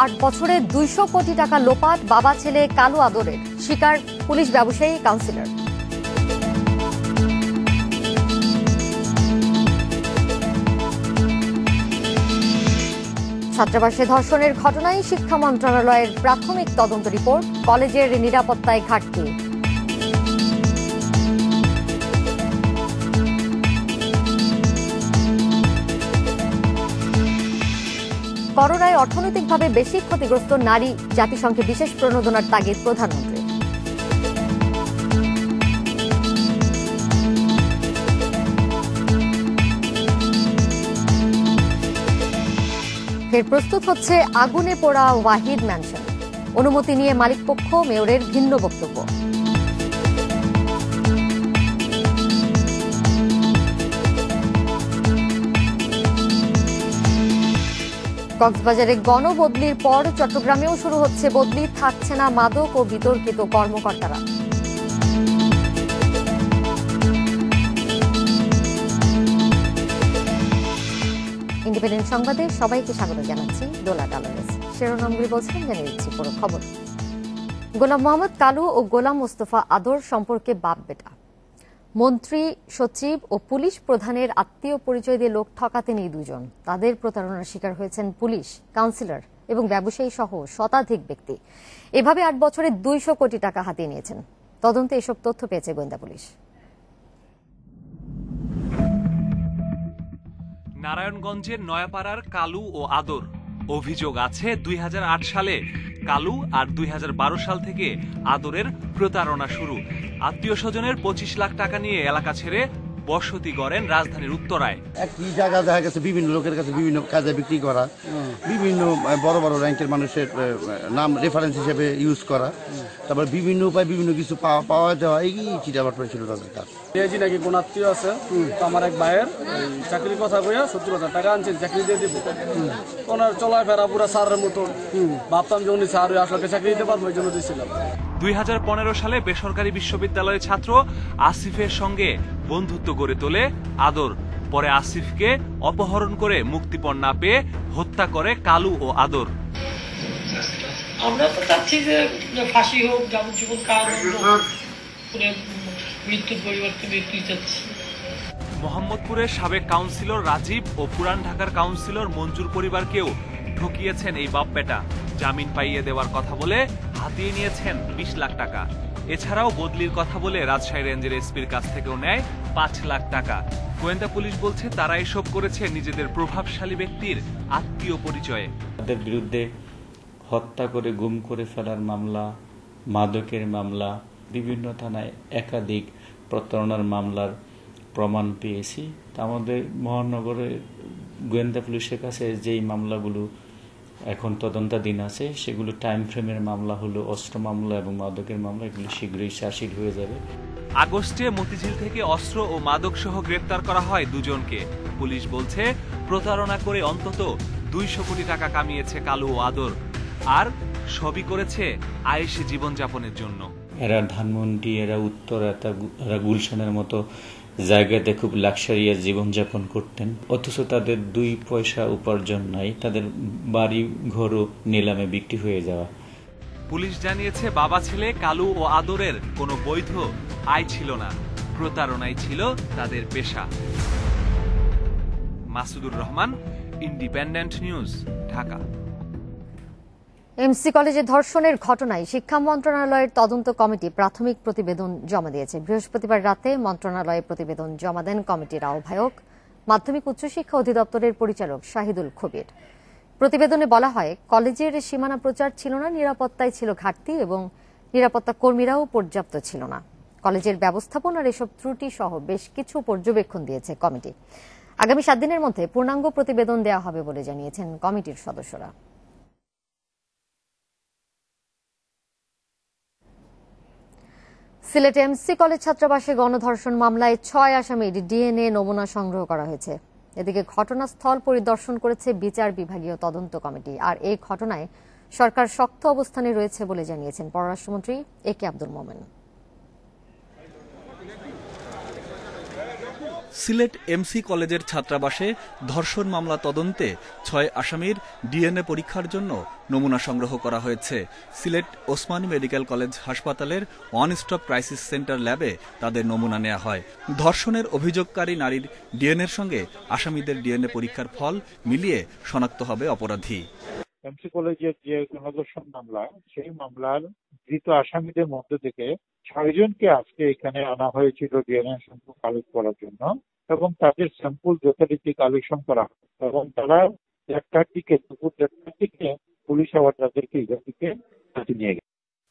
8 বছরে 200 কোটি টাকা লোপাট বাবা ছেলে কালু আদরের, শিকার পুলিশ ব্যবসায়ী কাউন্সিলর। ছাত্রাবাসে ধর্ষণের ঘটনায় শিক্ষা মন্ত্রণালয়ের প্রাথমিক তদন্ত রিপোর্ট, কলেজের নিরাপত্তায় ঘাটতি। করোনায় অর্থনৈতিকভাবে বেশি ক্ষতিগ্রস্ত নারী, জাতিসংঘে বিশেষ প্রণোদনার তাগিদ প্রধানমন্ত্রী। ফের প্রস্তুত হচ্ছে আগুনে পোড়া ওয়াহিদ ম্যানশন, অনুমতি নিয়ে মালিকপক্ষ, মেয়রের ভিন্ন বক্তব্য। কক্সবাজারে গণবদলির পর চট্টগ্রামেও শুরু হচ্ছে বদলি, থাকছে না মাদক ও বিতর্কিত কর্মকর্তারা। ইন্ডিপেন্ডেন্ট সংবাদে সবাইকে স্বাগত জানাচ্ছি। দোলা ডালারেস শিরোনামগুলি বলছেন, জানিয়ে দিচ্ছি পুরো খবর। গোলাম মোহাম্মদ কালু ও গোলাম মোস্তফা আদর সম্পর্কে বাপ বেটা। মন্ত্রী, সচিব ও পুলিশ প্রধানের আত্মীয় পরিচয় দিয়ে লোক ঠকাতেন এই দুজন। তাদের প্রতারণার শিকার হয়েছেন পুলিশ, কাউন্সিলর এবং ব্যবসায়ী সহ শতাধিক ব্যক্তি। এভাবে 8 বছরে 200 কোটি টাকা হাতিয়ে নিয়েছেন। তদন্তে এসব তথ্য পেয়েছে গোয়েন্দা পুলিশ। নারায়ণগঞ্জের নয়াপাড়ার কালু ও আদর। অভিযোগ আছে 2008 সালে কালু আর 2012 সাল থেকে আদরের প্রতারণা শুরু। আত্মীয় স্বজনের 25 লাখ টাকা নিয়ে এলাকা ছেড়ে বসতি গড়েন রাজধানীর উত্তরায়। একই জায়গা দেখা গেছে বিভিন্ন লোকের কাছে বিভিন্ন কাজে বিক্রি করা, বিভিন্ন বড় বড় র্যাঙ্কের মানুষের নাম রেফারেন্স হিসেবে ইউজ করা, তারপর বিভিন্ন উপায় বিভিন্ন কিছু পাওয়া যাওয়া, এই চিটাবাট ছিল তাদের কাজ। নাকি কোন আত্মীয় আছে, আমার এক ভাইয়ের চাকরির কথা কইয়া 70,000 টাকা আনছেন, চাকরি দিয়ে দিব। ওনার চলাফেরা পুরা সারের মতো, ভাবতাম যে উনি স্যার আসলে চাকরি দিতে পারবো, এই জন্য দিয়েছিলাম। 2015 সালে বেসরকারি বিশ্ববিদ্যালয়ের ছাত্র আসিফের সঙ্গে বন্ধুত্ব গড়ে তোলে আদর। পরে আসিফকে অপহরণ করে মুক্তিপণ না পেয়ে হত্যা করে কালু ও আদর। আমরা তো চাচ্ছি যে ফাঁসি হোক, যাবজ্জীবন কারাদণ্ড, মৃত্যুর পরিবর্তে মৃত্যু চাচ্ছি। মোহাম্মদপুরের সাবেক কাউন্সিলর রাজীব ও পুরান ঢাকার কাউন্সিলর মঞ্জুর পরিবারকেও ঠকিয়েছেন এই বাপ বেটা। জামিন পাইয়ে দেওয়ার কথা বলে হাতিয়ে নিয়েছেন 20 লাখ টাকা। এছাড়াও বদলির কথা বলে রাজশাহী রেঞ্জের এসপির কাছ থেকেও নেয় 5 লাখ টাকা। গোয়েন্দা পুলিশ বলছে তারা এসব করেছে নিজেদের প্রভাবশালী ব্যক্তির আত্মীয় পরিচয়ে। তাদের বিরুদ্ধে হত্যা করে গুম করে ফেলার মামলা, মাদকের মামলা, বিভিন্ন থানায় একাধিক প্রতারণার মামলার প্রমাণ পেয়েছি। আমাদের মহানগরের গোয়েন্দা পুলিশের কাছে যেই মামলাগুলো এখন তদন্তাধীন আছে, সেগুলো টাইম ফ্রেমের মামলা হলো অস্ত্র মামলা এবং মাদকের মামলা, এগুলো শীঘ্রই চার্জশিট হয়ে যাবে। আগস্টে মতিঝিল থেকে অস্ত্র ও মাদক সহ গ্রেপ্তার করা হয় দুজনকে। পুলিশ বলছে প্রতারণা করে অন্তত 200 কোটি টাকা কামিয়েছে কালু ও আদর, আর সবই করেছে আয়েশি জীবনযাপনের জন্য। এরা ধানমন্ডি, এরা উত্তর, এরা গুলশানের মতো জায়গাতে খুব লাক্সারিয়াস জীবনযাপন করতেন, অথচ তাদের 2 পয়সা উপার্জন নাই। তাদের বাড়ি ঘরও নিলামে বিক্রি হয়ে যাওয়া। পুলিশ জানিয়েছে বাবা ছেলে কালু ও আদরের কোনো বৈধ আয় ছিল না, প্রতারণাই ছিল তাদের পেশা। Masudur Rahman, independent news, Dhaka. MC কলেজে ধর্ষণের ঘটনায় শিক্ষা মন্ত্রণালয়ের তদন্ত কমিটি প্রাথমিক প্রতিবেদন জমা দিয়েছে। বৃহস্পতিবার রাতে মন্ত্রণালয়ে প্রতিবেদন জমা দেন কমিটির আহ্বায়ক, মাধ্যমিক উচ্চশিক্ষা অধিদপ্তরের পরিচালক শাহিদুল খবির। প্রতিবেদনে বলা হয়, কলেজের সীমানা প্রচার ছিল না, নিরাপত্তায় ছিল ঘাটতি এবং নিরাপত্তা কর্মীরাও পর্যাপ্ত ছিল না। কলেজের ব্যবস্থাপনার এসব ত্রুটি সহ বেশ কিছু পর্যবেক্ষণ দিয়েছে কমিটি। আগামী 7 দিনের মধ্যে পূর্ণাঙ্গ প্রতিবেদন দেওয়া হবে বলে জানিয়েছেন কমিটির সদস্যরা। সিলেট এমসি কলেজ ছাত্রাবাসে গণধর্ষণ মামলায় 6 আসামির ডিএনএ নমুনা সংগ্রহ করা হয়েছে। এদিকে ঘটনাস্থল পরিদর্শন করেছে বিচার বিভাগীয় তদন্ত কমিটি। আর এই ঘটনায় সরকার শক্ত অবস্থানে রয়েছে বলে জানিয়েছেন পররাষ্ট্রমন্ত্রী এ কে আব্দুল মোমেন। সিলেট এমসি কলেজের ছাত্রাবাসে ধর্ষণ মামলা তদন্তে ৬ আসামির ডিএনএ পরীক্ষার জন্য নমুনা সংগ্রহ করা হয়েছে। সিলেট ওসমানী মেডিকেল কলেজ হাসপাতালের ওয়ান স্টপ ক্রাইসিস সেন্টার ল্যাবে তাদের নমুনা নেওয়া হয়। ধর্ষণের অভিযোগকারী নারীর ডিএনএর সঙ্গে আসামিদের ডিএনএ পরীক্ষার ফল মিলিয়ে শনাক্ত হবে অপরাধী। এমসি কলেজের যে গণধর্ষণ মামলা, সেই মামলার ধৃত আসামিদের মধ্যে থেকে ৬ জনকে আজকে এখানে আনা হয়েছিল ডিএনএ স্যাম্পল কালেক্ট করার জন্য, এবং তাদের স্যাম্পল যথারীতি কালেকশন করা হয় এবং তারা দুপুর ১:৩০ থেকে পুলিশ আবার তাদেরকে ইজাদিকে নিয়ে গেছে।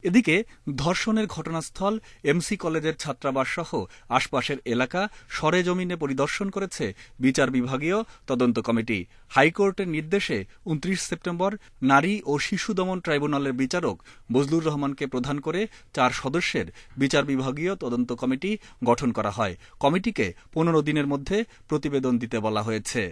এদিকে ধর্ষণের ঘটনাস্থল এমসি কলেজের ছাত্রাবাস সহ আশপাশের এলাকা সরেজমিনে পরিদর্শন করেছে বিচার বিভাগীয় তদন্ত কমিটি। হাইকোর্টের নির্দেশে ২৯ সেপ্টেম্বর নারী ও শিশু দমন ট্রাইব্যুনালের বিচারক বজলুর রহমানকে প্রধান করে ৪ সদস্যের বিচার বিভাগীয় তদন্ত কমিটি গঠন করা হয়। কমিটিকে ১৫ দিনের মধ্যে প্রতিবেদন দিতে বলা হয়েছে।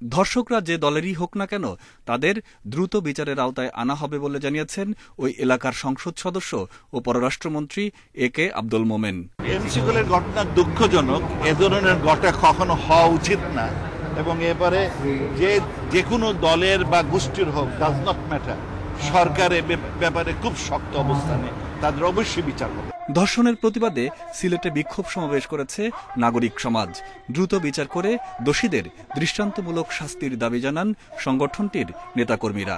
ধর্ষকরা যে দলেরই হোক না কেন তাদের দ্রুত বিচারের আওতায় আনা হবে বলে জানিয়েছেন ওই এলাকার সংসদ সদস্য ও পররাষ্ট্রমন্ত্রী এ.কে আব্দুল মোমেন। এমসিগুলোর ঘটনা দুঃখজনক, এ ধরনের ঘটনা কখনো হওয়া উচিত না, এবং এবারে যে কোনো দলের বা গোষ্ঠীর হোক, ডাজ নট ম্যাটার, সরকারের ব্যাপারে খুব শক্ত অবস্থানে তাদের অবশ্যই বিচার হবে। ধর্ষণের প্রতিবাদে সিলেটে বিক্ষোভ সমাবেশ করেছে নাগরিক সমাজ। দ্রুত বিচার করে দোষীদের দৃষ্টান্তমূলক শাস্তির দাবি জানান সংগঠনটির নেতাকর্মীরা।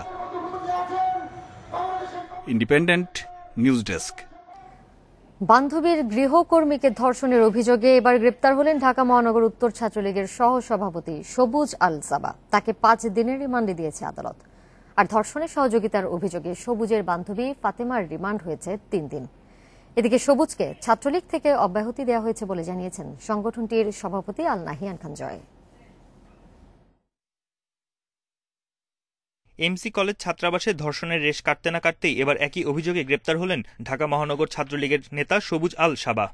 Independent news desk. বান্ধবীর গৃহকর্মীকে ধর্ষণের অভিযোগে এবার গ্রেপ্তার হলেন ঢাকা মহানগর উত্তর ছাত্রলীগের সহসভাপতি সবুজ আল সাবা। তাকে ৫ দিনের রিমান্ডে দিয়েছে আদালত। আর ধর্ষণের সহযোগিতার অভিযোগে সবুজের বান্ধবী ফাতেমার রিমান্ড হয়েছে ৩ দিন। এদিকে সবুজকে ছাত্রলীগ থেকে অব্যাহতি দেওয়া হয়েছে বলে জানিয়েছেন সংগঠনটির সভাপতি আল নাহিয়ান খান জয়। এমসি কলেজ ছাত্রাবাসে ধর্ষণের রেশ কাটতে না কাটতেই এবার একই অভিযোগে গ্রেপ্তার হলেন ঢাকা মহানগর ছাত্রলীগের নেতা সবুজ আল সাবা।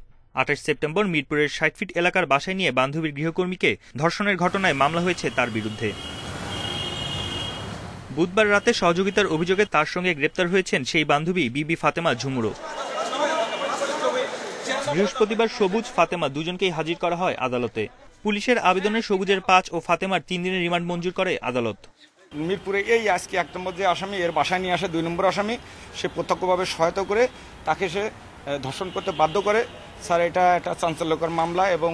২৮ সেপ্টেম্বর মিরপুরের ৬০ ফিট এলাকার বাসায় নিয়ে বান্ধবীর গৃহকর্মীকে ধর্ষণের ঘটনায় মামলা হয়েছে তার বিরুদ্ধে। বুধবার রাতে সহযোগিতার অভিযোগে তার সঙ্গে গ্রেপ্তার হয়েছেন সেই বান্ধবী বিবি ফাতেমা ঝুমুরো। বৃহস্পতিবার সবুজ ফাতেমা দুজনকেই হাজির করা হয় আদালতে। পুলিশের আবেদনে সবুজের ৫ ও ফাতেমার ৩ দিনের রিমান্ড মঞ্জুর করে আদালত। মিরপুরে এই আজকে ১ নম্বর যে আসামি, এর বাসায় নিয়ে আসে ২ নম্বর আসামি, সে প্রত্যক্ষভাবে সহায়তা করে তাকে সে ধর্ষণ করতে বাধ্য করে। স্যার, এটা একটা চাঞ্চল্যকর মামলা এবং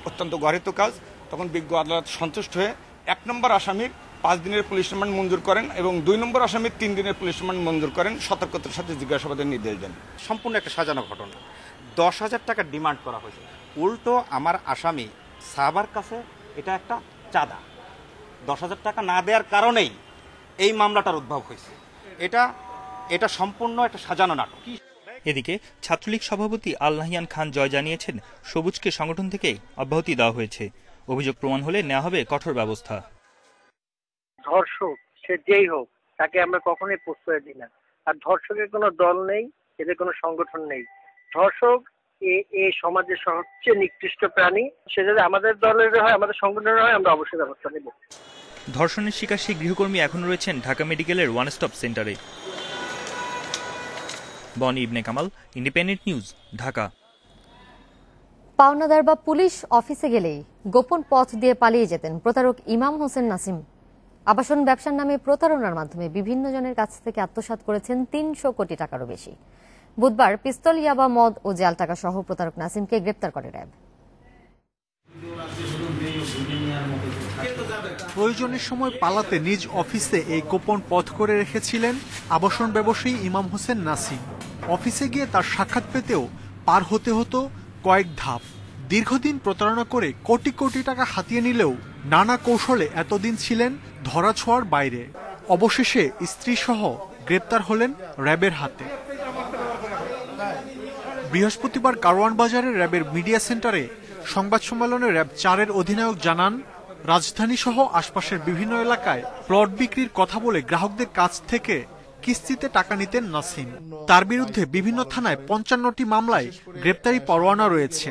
অত্যন্ত গর্হিত কাজ। তখন বিজ্ঞ আদালত সন্তুষ্ট হয়ে ১ নম্বর আসামির ৫ দিনের পুলিশ রিমান্ড মঞ্জুর করেন এবং ২ নম্বর আসামির ৩ দিনের পুলিশ রিমান্ড মঞ্জুর করেন, সতর্কতার সাথে জিজ্ঞাসাবাদের নির্দেশ দেন। সম্পূর্ণ একটা সাজানো ঘটনা। ১০,০০০ টাকা ডিমান্ড করা হয়েছে, উল্টো আমার আসামি সাহাবার কাছে এটা একটা চাঁদা। ১০,০০০ টাকা না দেওয়ার কারণেই এই মামলাটার উদ্ভব হয়েছে। এটা সম্পূর্ণ একটা সাজানো নাটক। এদিকে ছাত্রলীগ সভাপতি আল নাহিয়ান খান জয় জানিয়েছেন সবুজকে সংগঠন থেকে অব্যাহতি দেওয়া হয়েছে। অভিযোগ প্রমাণ হলে নেওয়া হবে কঠোর ব্যবস্থা। ধর্ষক সে যেই হোক, তাকে আমরা কখনোই প্রশ্রয় দিই না। আর ধর্ষকের কোনো দল নেই, এদের কোনো সংগঠন নেই। ধর্ষক এই সমাজের সবচেয়ে নিকৃষ্ট প্রাণী। সে যদি আমাদের দলের হয়, আমাদের সংগঠনের হয়, আমরা অবশ্যই ব্যবস্থা নেব। ধর্ষণের শিকার সেই গৃহকর্মী এখন রয়েছেন ঢাকা মেডিকেলের ওয়ান স্টপ সেন্টারে। বনি ইবনে কামাল, ইন্ডিপেন্ডেন্ট নিউজ, ঢাকা। পাওনাদার বা পুলিশ অফিসে গেলেই গোপন পথ দিয়ে পালিয়ে যেতেন প্রতারক ইমাম হোসেন নাসিম। আবাসন ব্যবসার নামে প্রতারণার মাধ্যমে বিভিন্ন জনের কাছ থেকে আত্মসাৎ করেছেন ৩০০ কোটি টাকারও বেশি। বুধবার পিস্তল, ইয়াবা, মদ ও জাল টাকা সহ প্রতারক নাসিমকে গ্রেপ্তার করে র্যাব। প্রয়োজনের সময় পালাতে নিজ অফিসে এই গোপন পথ করে রেখেছিলেন আবাসন ব্যবসায়ী ইমাম হোসেন নাসিম। অফিসে গিয়ে তার সাক্ষাৎ পেতেও পার হতে হতো কয়েক ধাপ। দীর্ঘদিন প্রতারণা করে কোটি কোটি টাকা হাতিয়ে নিলেও নানা কৌশলে এতদিন ছিলেন ধরাছোঁয়ার বাইরে। অবশেষে স্ত্রী সহ গ্রেপ্তার হলেন র্যাবের হাতে। বৃহস্পতিবার কারওয়ান বাজারের র্যাবের মিডিয়া সেন্টারে সংবাদ সম্মেলনে র্যাব ৪-এর অধিনায়ক জানান, রাজধানী সহ আশপাশের বিভিন্ন এলাকায় প্লট বিক্রির কথা বলে গ্রাহকদের কাছ থেকে কিস্তিতে টাকা নিতেন নাসিম। তার বিরুদ্ধে বিভিন্ন থানায় ৫৫টি মামলায় গ্রেপ্তারি পরোয়ানা রয়েছে।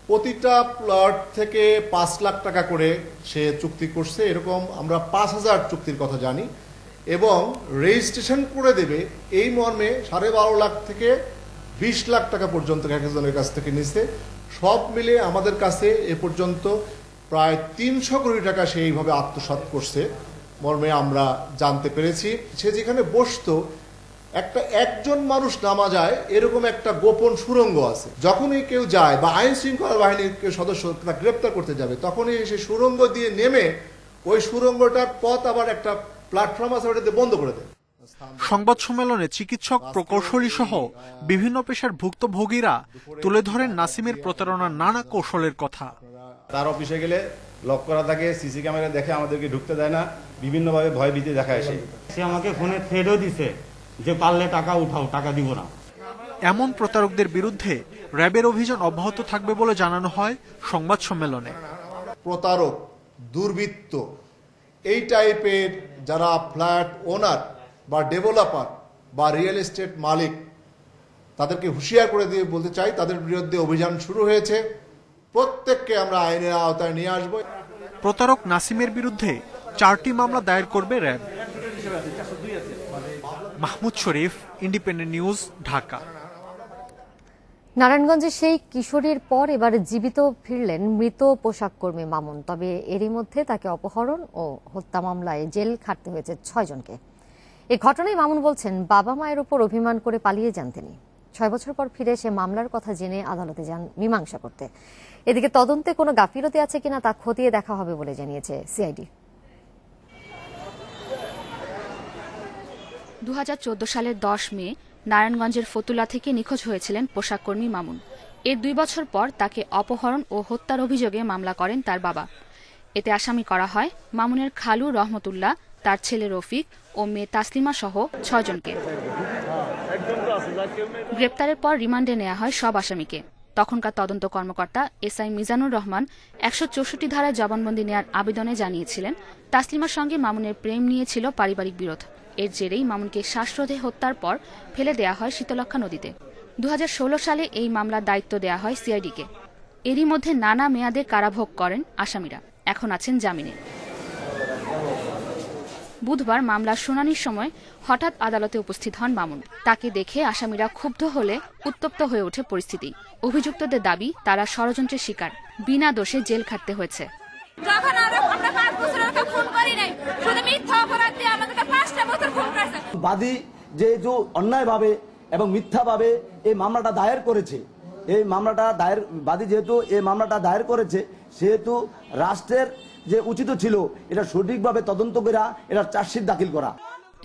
প্রতিটা প্লট থেকে ৫ লাখ টাকা করে সে চুক্তি করছে, এরকম আমরা ৫,০০০ চুক্তির কথা জানি, এবং রেজিস্ট্রেশন করে দেবে এই মর্মে ১২.৫ লাখ থেকে ২০ লাখ টাকা পর্যন্ত একজনের কাছ থেকে নিচ্ছে। সব মিলে আমাদের কাছে এ পর্যন্ত প্রায় 300 কোটি টাকা সে এইভাবে আত্মসাৎ করছে মর্মে আমরা জানতে পেরেছি। সে যেখানে বসতো একজন মানুষ নামা যায় এরকম একটা গোপন সুড়ঙ্গ আছে। যখনই কেউ যায় বা আইন শৃঙ্খলা বাহিনীর সদস্য তা গ্রেপ্তার করতে যাবে তখনই সে সুড়ঙ্গ দিয়ে নেমে ওই সুড়ঙ্গটার পথ আবার একটা প্ল্যাটফর্ম আছে ওটাতে বন্ধ করে দেয়। সংবাদ সম্মেলনে চিকিৎসক, প্রকৌশলী সহ বিভিন্ন পেশার ভুক্তভোগীরা তুলে ধরেন নাসিমের প্রতারণার নানা কৌশলের কথা। তার অফিসে গেলে লক করা থাকে, সিসি ক্যামেরা দেখে আমাদেরকে ঢুকতে দেয় না, বিভিন্নভাবে ভয় ভীতি দেখায়। সে আমাকে ফোনে থ্রেটও দিছে যে পারলে টাকা উঠাও, টাকা দিব না। এমন প্রতারকদের বিরুদ্ধে র্যাবের অভিযান অব্যাহত থাকবে বলে জানানো হয় সংবাদ সম্মেলনে। প্রতারক, দুর্বৃত্ত, এই টাইপের যারা ফ্ল্যাট ওনার বা ডেভেলপার বা রিয়েল এস্টেট মালিক তাদেরকে হুঁশিয়ার করে দিয়ে বলতে চাই তাদের বিরুদ্ধে অভিযান শুরু হয়েছে। প্রত্যেককে আমরা আইনের আওতায় নিয়ে আসব। প্রতারক নাসিমের বিরুদ্ধে 4টি মামলা দায়ের করবে র্যাব। মাহমুদ শরীফ, ইন্ডিপেন্ডেন্ট নিউজ, ঢাকা। নারায়ণগঞ্জে সেই কিশোরীর পর এবার জীবিত ফিরলেন মৃত পোশাক কর্মী মামুন। তবে এরই মধ্যে তাকে অপহরণ ও হত্যা মামলায় জেল খাটতে হয়েছে 6 জনকে। এই ঘটনায় মামুন বলছেন বাবা মায়ের উপর অভিমান করে পালিয়ে যান তিনি। 6 বছর পর ফিরে সে মামলার কথা জেনে আদালতে যান মীমাংসা করতে। এদিকে তদন্তে কোনো গাফিলতি আছে কিনা তা খতিয়ে দেখা হবে বলে জানিয়েছে সিআইডি। 2014 সালের 10 মে নারায়ণগঞ্জের ফতুল্লা থেকে নিখোঁজ হয়েছিলেন পোশাক কর্মী মামুন। এর 2 বছর পর তাকে অপহরণ ও হত্যার অভিযোগে মামলা করেন তার বাবা। এতে আসামি করা হয় মামুনের খালু রহমতুল্লাহ, তার ছেলে রফিক ও মেয়ে তাসলিমা সহ 6 জনকে। গ্রেপ্তারের পর রিমান্ডে নেওয়া হয় সব আসামিকে। তখনকার তদন্ত কর্মকর্তা এসআই মিজানুর রহমান 164 ধারায় জবানবন্দি নেওয়ার আবেদনে জানিয়েছিলেন তাসলিমার সঙ্গে মামুনের প্রেম নিয়ে ছিল পারিবারিক বিরোধ। এর জেরেই মামুনকে শ্বাসরোধে হত্যার পর ফেলে দেয়া হয় শীতলক্ষা নদীতে। 2016 সালে এই মামলার দায়িত্ব দেয়া হয় সিআইডিকে। এরই মধ্যে নানা মেয়াদে কারাভোগ করেন আসামিরা, এখন আছেন জামিনে। বুধবার মামলার শুনানির সময় হঠাৎ আদালতে উপস্থিত হন মামুন। তাকে দেখে আসামিরা ক্ষুব্ধ হলে উত্তপ্ত হয়ে ওঠে পরিস্থিতি। অভিযুক্তদের দাবি তারা ষড়যন্ত্রের শিকার, বিনা দোষে জেল খাটতে হয়েছে। বাদী যে অন্যায়ভাবে এবং মিথ্যাভাবে এই মামলাটা দায়ের করেছে, এই মামলাটা দায়ের বাদী যেহেতু এই মামলাটা দায়ের করেছে সেহেতু রাষ্ট্রের যে উচিত ছিল এটা সঠিকভাবে তদন্ত করে এটার চার্জশিট দাখিল করা।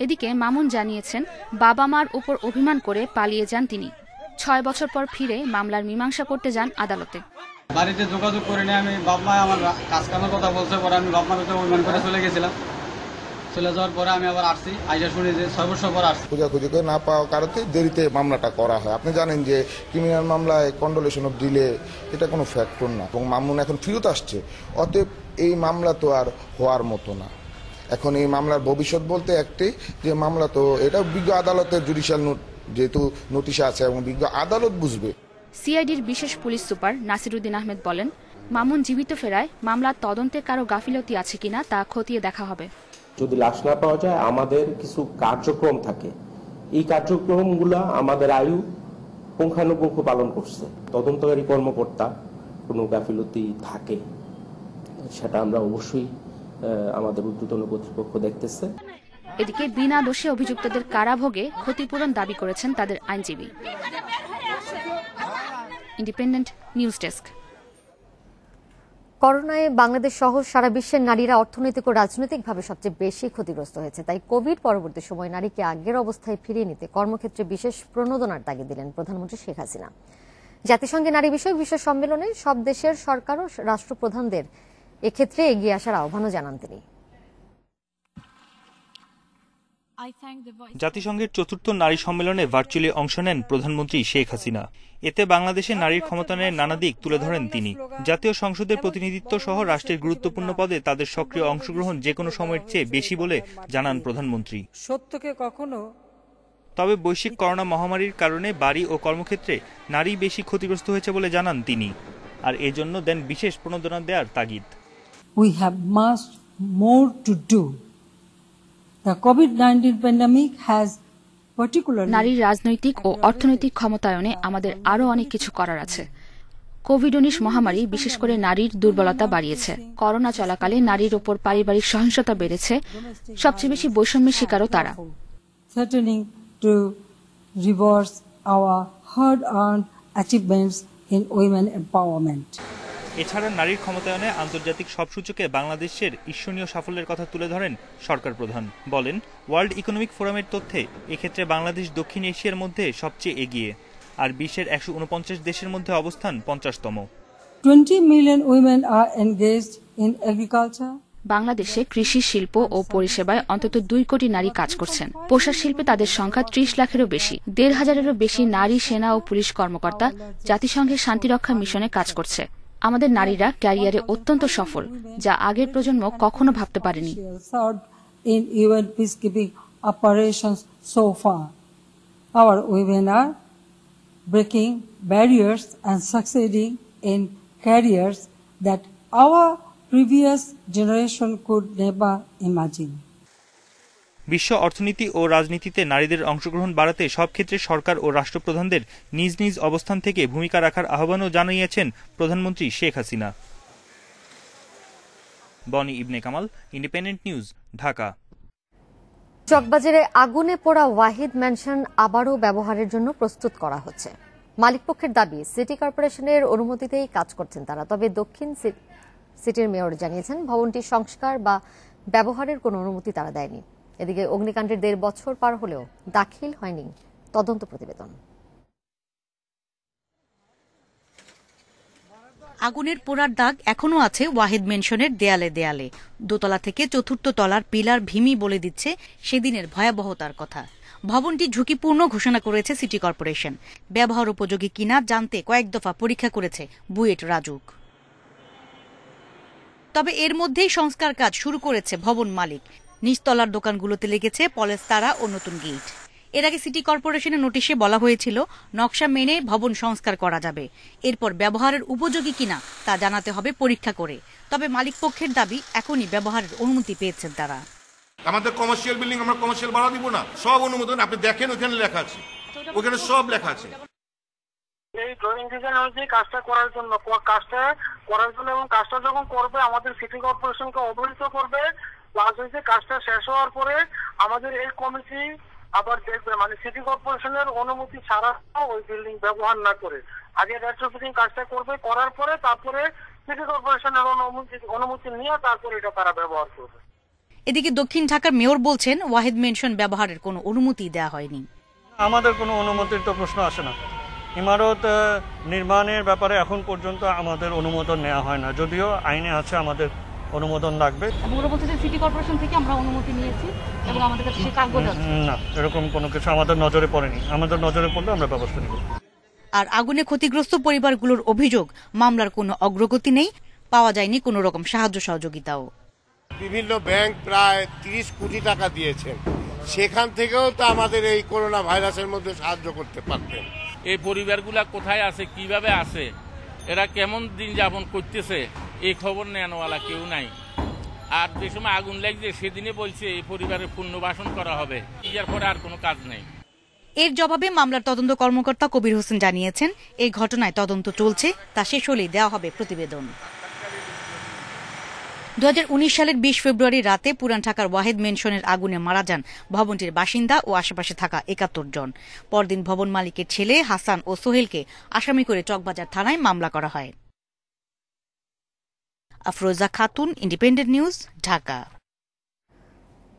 এদিকে মামুন জানিয়েছেন বাবা মার উপর অভিমান করে পালিয়ে যান তিনি। 6 বছর পর ফিরে মামলার মীমাংসা করতে যান আদালতে। বাড়িতে যোগাযোগ করে নিয়ে আমি বাবা আমার কাজ কামের কথা বলছে, পরে আমি বাবা মাকে অভিমান করে চলে গেছিলাম। চলে যাওয়ার পরে আমি আবার আসছি, আইসা শুনি যে 6 বছর পর আসছি। খোঁজাখুঁজি করে না পাওয়ার কারণে দেরিতে মামলাটা করা হয়। আপনি জানেন যে ক্রিমিনাল মামলায় কন্ডোলেশন অফ ডিলে এটা কোনো ফ্যাক্টর না, এবং মামুন এখন ফেরত আসছে। অতএব এই মামলা তো আর হওয়ার মতো না। এখন এই মামলার ভবিষ্যৎ বলতে একটি যে মামলা তো এটা বিজ্ঞ আদালতের জুডিশিয়াল যেহেতু নোটিশে আছে এবং বিজ্ঞ আদালত বুঝবে। সিআইডির বিশেষ পুলিশ সুপার নাসিরুদ্দিন আহমেদ বলেন, মামুন জীবিত ফেরায় মামলার তদন্তে কারো গাফিলতি আছে কিনা তা খতিয়ে দেখা হবে। যদি লাশ না পাওয়া যায় আমাদের কিছু কার্যক্রম থাকে, এই কার্যক্রমগুলো আমাদের আয়ু পুঙ্খানুপুঙ্খ পালন করছে। তদন্তকারী কর্মকর্তা কোনো গাফিলতি থাকে সেটা আমরা অবশ্যই আমাদের ঊর্ধ্বতন কর্তৃপক্ষ দেখতেছে। এদিকে বিনা দোষে অভিযুক্তদের কারাভোগে ক্ষতিপূরণ দাবি করেছেন তাদের আইনজীবী। Independent news desk. করোনায় বাংলাদেশ সহ সারা বিশ্বের নারীরা অর্থনৈতিক ও রাজনৈতিকভাবে সবচেয়ে বেশি ক্ষতিগ্রস্ত হয়েছে। তাই কোভিড পরবর্তী সময় নারীকে আগের অবস্থায় ফিরিয়ে নিতে কর্মক্ষেত্রে বিশেষ প্রণোদনার তাগিদ দিলেন প্রধানমন্ত্রী শেখ হাসিনা। জাতিসংঘে নারী বিষয়ক বিশ্ব সম্মেলনে সব দেশের সরকার ও রাষ্ট্রপ্রধানদের এক্ষেত্রে এগিয়ে আসার আহ্বানও জানান তিনি। জাতিসংঘের 4র্থ নারী সম্মেলনে ভার্চুয়ালি অংশ নেন প্রধানমন্ত্রী শেখ হাসিনা। এতে বাংলাদেশের নারীর ক্ষমতায়নের নানা দিক তুলে ধরেন তিনি। জাতীয় সংসদের প্রতিনিধিত্ব সহ রাষ্ট্রের গুরুত্বপূর্ণ পদে তাদের সক্রিয় অংশগ্রহণ যে কোনো সময়ের চেয়ে বেশি বলে জানান প্রধানমন্ত্রী। সত্যকে কখনো তবে বৈশ্বিক করোনা মহামারীর কারণে বাড়ি ও কর্মক্ষেত্রে নারী বেশি ক্ষতিগ্রস্ত হয়েছে বলে জানান তিনি, আর এজন্য দেন বিশেষ প্রণোদনা দেওয়ার তাগিদ। We have much more to do. The COVID-19 pandemic has particularly নারীর রাজনৈতিক ও অর্থনৈতিক ক্ষমতায়নে আমাদের আরও অনেক কিছু করার আছে। কোভিড-19 মহামারী বিশেষ করে নারীর দুর্বলতা বাড়িয়েছে। করোনা চলাকালে নারীর ওপর পারিবারিক সহিংসতা বেড়েছে, সবচেয়ে বেশি বৈষম্যের শিকারও তারা। Threatening to reverse our hard-earned achievements in women empowerment. এছাড়া নারীর ক্ষমতায়নে আন্তর্জাতিক সব সূচকে বাংলাদেশের ঈর্ষণীয় সাফল্যের কথা তুলে ধরেন সরকার প্রধান। বলেন, ওয়ার্ল্ড ইকোনমিক ফোরামের তথ্যে এক্ষেত্রে বাংলাদেশ দক্ষিণ এশিয়ার মধ্যে সবচেয়ে এগিয়ে, আর বিশ্বের 149 দেশের মধ্যে অবস্থান 50তম। 20 million women are engaged in agriculture. বাংলাদেশে কৃষি, শিল্প ও পরিষেবায় অন্তত 2 কোটি নারী কাজ করছেন। পোশাক শিল্পে তাদের সংখ্যা 30 লাখেরও বেশি। 1,500-এরও বেশি নারী সেনা ও পুলিশ কর্মকর্তা জাতিসংঘের শান্তিরক্ষা মিশনে কাজ করছে। আমাদের নারীরা ক্যারিয়ারে অত্যন্ত সফল, যা আগের প্রজন্ম কখনো ভাবতে পারেনি। In UN peacekeeping operations so far, our women are breaking barriers and succeeding in careers that our previous generation could never imagine. বিশ্ব অর্থনীতি ও রাজনীতিতে নারীদের অংশগ্রহণ বাড়াতে সব ক্ষেত্রে সরকার ও রাষ্ট্রপ্রধানদের নিজ নিজ অবস্থান থেকে ভূমিকা রাখার আহ্বানও জানিয়েছেন প্রধানমন্ত্রী শেখ হাসিনা। বনি ইবনে কামাল, ইন্ডিপেন্ডেন্ট নিউজ, ঢাকা। চকবাজারে আগুনে পোড়া ওয়াহিদ ম্যানশন আবারও ব্যবহারের জন্য প্রস্তুত করা হচ্ছে। মালিকপক্ষের দাবি, সিটি কর্পোরেশনের অনুমতিতেই কাজ করছেন তারা। তবে দক্ষিণ সিটির মেয়র জানিয়েছেন, ভবনটি সংস্কার বা ব্যবহারের কোনো অনুমতি তারা দেয়নি। এদিকে অগ্নিকাণ্ডের 1.5 বছর পার হলেও দাখিল হয়নি তদন্ত প্রতিবেদন। আগুনের পোড়ার দাগ এখনো আছে ওয়াহিদ ম্যানশনের দেয়ালে দেয়ালে। দোতলা থেকে 4র্থ তলার পিলার ভীমি বলে দিচ্ছে সেদিনের ভয়াবহতার কথা। ভবনটি ঝুঁকিপূর্ণ ঘোষণা করেছে সিটি কর্পোরেশন। ব্যবহার উপযোগী কিনা জানতে কয়েক দফা পরীক্ষা করেছে বুয়েট রাজুক। তবে এর মধ্যেই সংস্কার কাজ শুরু করেছে ভবন মালিক। নিচতলার দোকানগুলোতে লেগেছে পলেস্তারা ও নতুন গেট। এর আগে সিটি কর্পোরেশনের নোটিশে বলা হয়েছিল নকশা মেনে ভবন সংস্কার করা যাবে, এরপর ব্যবহারের উপযোগী কিনা তা জানাতে হবে পরীক্ষা করে। তবে মালিক পক্ষের দাবি, এখনই ব্যবহারের অনুমতি পেয়েছেন তারা। আমাদের কমার্শিয়াল বিল্ডিং আমরা কমার্শিয়াল ভাড়া দিব না, সব অনুমোদন আপনি দেখেন, ওখানে লেখা আছে, ওখানে সব লেখা আছে। এই ড্রয়িং ডিজাইন অনুযায়ী কাজটা করার জন্য এবং কাজটা যখন করবে আমাদের সিটি কর্পোরেশনকে অবহিত করবে। প্লাস হয়েছে কাজটা শেষ হওয়ার পরে আমাদের এই কমিটি আবার দেখবে, মানে সিটি কর্পোরেশনের অনুমতি ছাড়া ওই বিল্ডিং ব্যবহার না করে আগে রেট্রোফিটিং কাজটা করবে, করার পরে তারপরে সিটি কর্পোরেশনের অনুমতি নিয়ে তারপরে এটা তারা ব্যবহার করবে। এদিকে দক্ষিণ ঢাকার মেয়র বলছেন, ওয়াহিদ মেনশন ব্যবহারের কোনো অনুমতি দেওয়া হয়নি। আমাদের কোনো অনুমতির তো প্রশ্ন আসে না। ইমারত নির্মাণের ব্যাপারে এখন পর্যন্ত আমাদের অনুমোদন নেওয়া হয় না, যদিও আইনে আছে আমাদের অনুমোদন লাগবে। সিটি কর্পোরেশন থেকে আমরা অনুমতি নিয়েছি এবং আমাদের কাছে সেই কাগজ আছে। না, এরকম কোনো কিছু আমাদের নজরে পড়েনি। আমাদের নজরে পড়লে আমরা ব্যবস্থা নিব। আর আগুনে ক্ষতিগ্রস্ত পরিবারগুলোর অভিযোগ, মামলার কোনো অগ্রগতি নেই, পাওয়া যায়নি কোনো রকম সাহায্য সহযোগিতাও। বিভিন্ন ব্যাংক প্রায় 30 কোটি টাকা দিয়েছেন, সেখান থেকেও তো আমাদের এই করোনা ভাইরাসের মধ্যে সাহায্য করতে পারতেন। এই পরিবারগুলা কোথায় আছে, কিভাবে আছে, এরা কেমন দিন যাপন করতেছে, এই খবর নেওয়ালা কেউ নাই। আর যে সময় আগুন লাগছে সেদিনে বলছে এই পরিবারের পুনর্বাসন করা হবে, এর পরে আর কোনো কাজ নেই। এর জবাবে মামলার তদন্ত কর্মকর্তা কবির হোসেন জানিয়েছেন, এই ঘটনায় তদন্ত চলছে, তা শেষ হলেই দেওয়া হবে প্রতিবেদন। 2019 সালের 20 ফেব্রুয়ারি রাতে পুরান ঢাকার ওয়াহিদ মেনশনের আগুনে মারা যান ভবনটির বাসিন্দা ও আশেপাশে থাকা 71 জন। পরদিন ভবন মালিকের ছেলে হাসান ও সোহেলকে আসামি করে চকবাজার থানায় মামলা করা হয়। Afroza Khatun, independent news, Dhaka.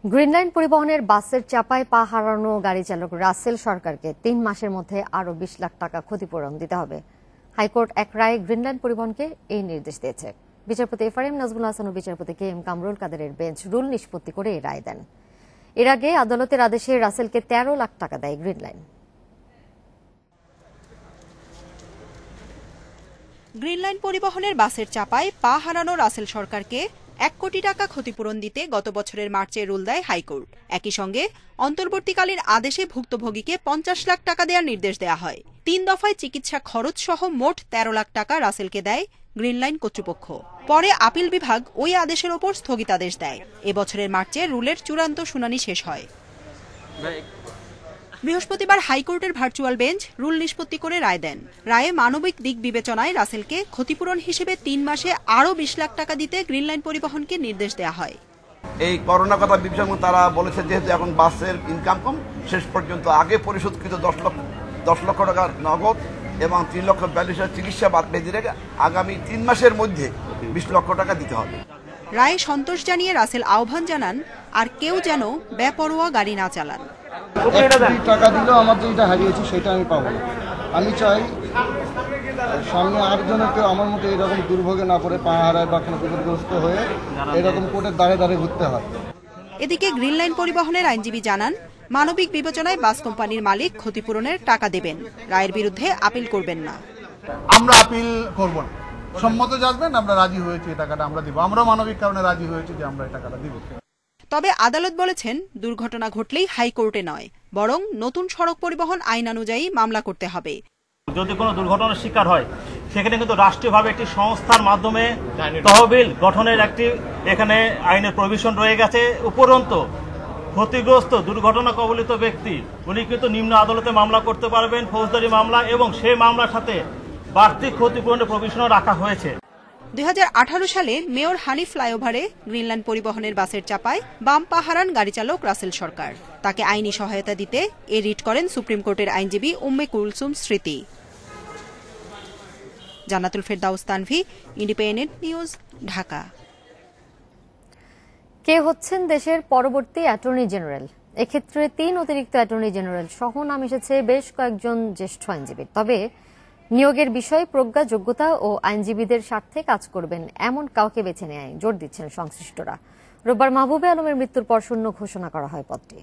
Green line পরিবহনের বাসের চাপায় পা হারানো গাড়ি চালক রাসেল সরকারকে 3 মাসের মধ্যে আরও 20 লাখ টাকা ক্ষতিপূরণ দিতে হবে। হাইকোর্ট এক রায়ে গ্রিন লাইন পরিবহনকে এই নির্দেশ দিয়েছে। বিচারপতি এফআরএম নাজমুল হাসান ও বিচারপতি KM কামরুল কাদেরের বেঞ্চ রুল নিষ্পত্তি করে এই রায় দেন। এর আগে আদালতের আদেশে রাসেলকে 13 লাখ টাকা দেয় গ্রিন লাইন। গ্রিন লাইন পরিবহনের বাসের চাপায় পা হারানো রাসেল সরকারকে 1 কোটি টাকা ক্ষতিপূরণ দিতে গত বছরের মার্চে রুল দেয় হাইকোর্ট। একই সঙ্গে অন্তর্বর্তীকালীন আদেশে ভুক্তভোগীকে 50 লাখ টাকা দেওয়ার নির্দেশ দেওয়া হয়। 3 দফায় চিকিৎসা খরচ সহ মোট 13 লাখ টাকা রাসেলকে দেয় গ্রিন লাইন কর্তৃপক্ষ। পরে আপিল বিভাগ ওই আদেশের ওপর স্থগিতাদেশ দেয়। এবছরের মার্চে রুলের চূড়ান্ত শুনানি শেষ হয়। বৃহস্পতিবার হাইকোর্টের ভার্চুয়াল বেঞ্চ রুল নিষ্পত্তি করে রায় দেন। রায়ে মানবিক দিক বিবেচনায় রাসেলকে ক্ষতিপূরণ হিসেবে ৩ মাসে আরও ২০ লাখ টাকা দিতে গ্রিন লাইন পরিবহনকে নির্দেশ দেওয়া হয়। এই করোনা কথা বিবেচনা তারা বলেছে যেহেতু এখন বাসের ইনকাম কম, শেষ পর্যন্ত আগে পরিশোধকৃত 10 লক্ষ টাকা নগদ এবং 3,42,000 চিকিৎসা বেঁধে রেখে আগামী 3 মাসের মধ্যে 20 লক্ষ টাকা দিতে হবে। রায়ে সন্তোষ জানিয়ে রাসেল আহ্বান জানান আর কেউ যেন বেপরোয়া গাড়ি না চালান। টাকা দিলেও আমার যেটা হারিয়েছি সেটা আমি পাবো না। আমি চাই সামনে আরেকজনের কেউ আমার মতো এরকম দুর্ভোগে না পড়ে পা হারায় বা কোনো বিপদগ্রস্ত হয়ে এরকম কোর্টের দ্বারে দ্বারে ঘুরতে হয়। এদিকে গ্রিন লাইন পরিবহনের আইনজীবী জানান মানবিক বিবেচনায় বাস কোম্পানির মালিক ক্ষতিপূরণের টাকা দেবেন, রায়ের বিরুদ্ধে আপিল করবেন না। আমরা আপিল করব না, সম্মত জাজমেন্ট আমরা রাজি হয়েছি, এই টাকাটা আমরা দিব। আমরা মানবিক কারণে রাজি হয়েছি যে আমরা এই টাকাটা দিব। তবে আদালত বলেছেন দুর্ঘটনা ঘটলেই হাইকোর্টে নয়, বরং নতুন সড়ক পরিবহন আইন অনুযায়ী মামলা করতে হবে। যদি কোনো দুর্ঘটনার শিকার হয় সেখানে কিন্তু রাষ্ট্রীয়ভাবে একটি সংস্থার মাধ্যমে তহবিল গঠনের একটি এখানে আইনের প্রভিশন রয়ে গেছে। উপরন্তু ক্ষতিগ্রস্ত দুর্ঘটনা কবলিত ব্যক্তি উনি কিন্তু নিম্ন আদালতে মামলা করতে পারবেন, ফৌজদারি মামলা, এবং সেই মামলার সাথে বাড়তি ক্ষতিপূরণের প্রভিশনও রাখা হয়েছে। 2018 সালে মেয়র হানিফ ফ্লাইওভারে গ্রিনল্যান্ড পরিবহনের বাসের চাপায় বাম পা হারান গাড়ি চালক রাসেল সরকার। তাকে আইনি সহায়তা দিতে রিট করেন সুপ্রিম কোর্টের আইনজীবী উম্মে কুলসুম স্মৃতি। জান্নাতুল ফেরদাউস তানভি, ইন্ডিপেন্ডেন্ট নিউজ, ঢাকা। কে হচ্ছেন দেশের পরবর্তী অ্যাটর্নি জেনারেল? এক্ষেত্রে 3 অতিরিক্ত অ্যাটর্নি জেনারেল সহ নাম এসেছে বেশ কয়েকজন জ্যেষ্ঠ আইনজীবীর। তবে নিয়োগের বিষয়ে প্রজ্ঞা, যোগ্যতা ও আইনজীবীদের স্বার্থে কাজ করবেন এমন কাউকে বেছে নেয় জোর দিচ্ছেন সংশ্লিষ্টরা। রোববার মাহবুবে আলমের মৃত্যুর পর শূন্য ঘোষণা করা হয় পদটি।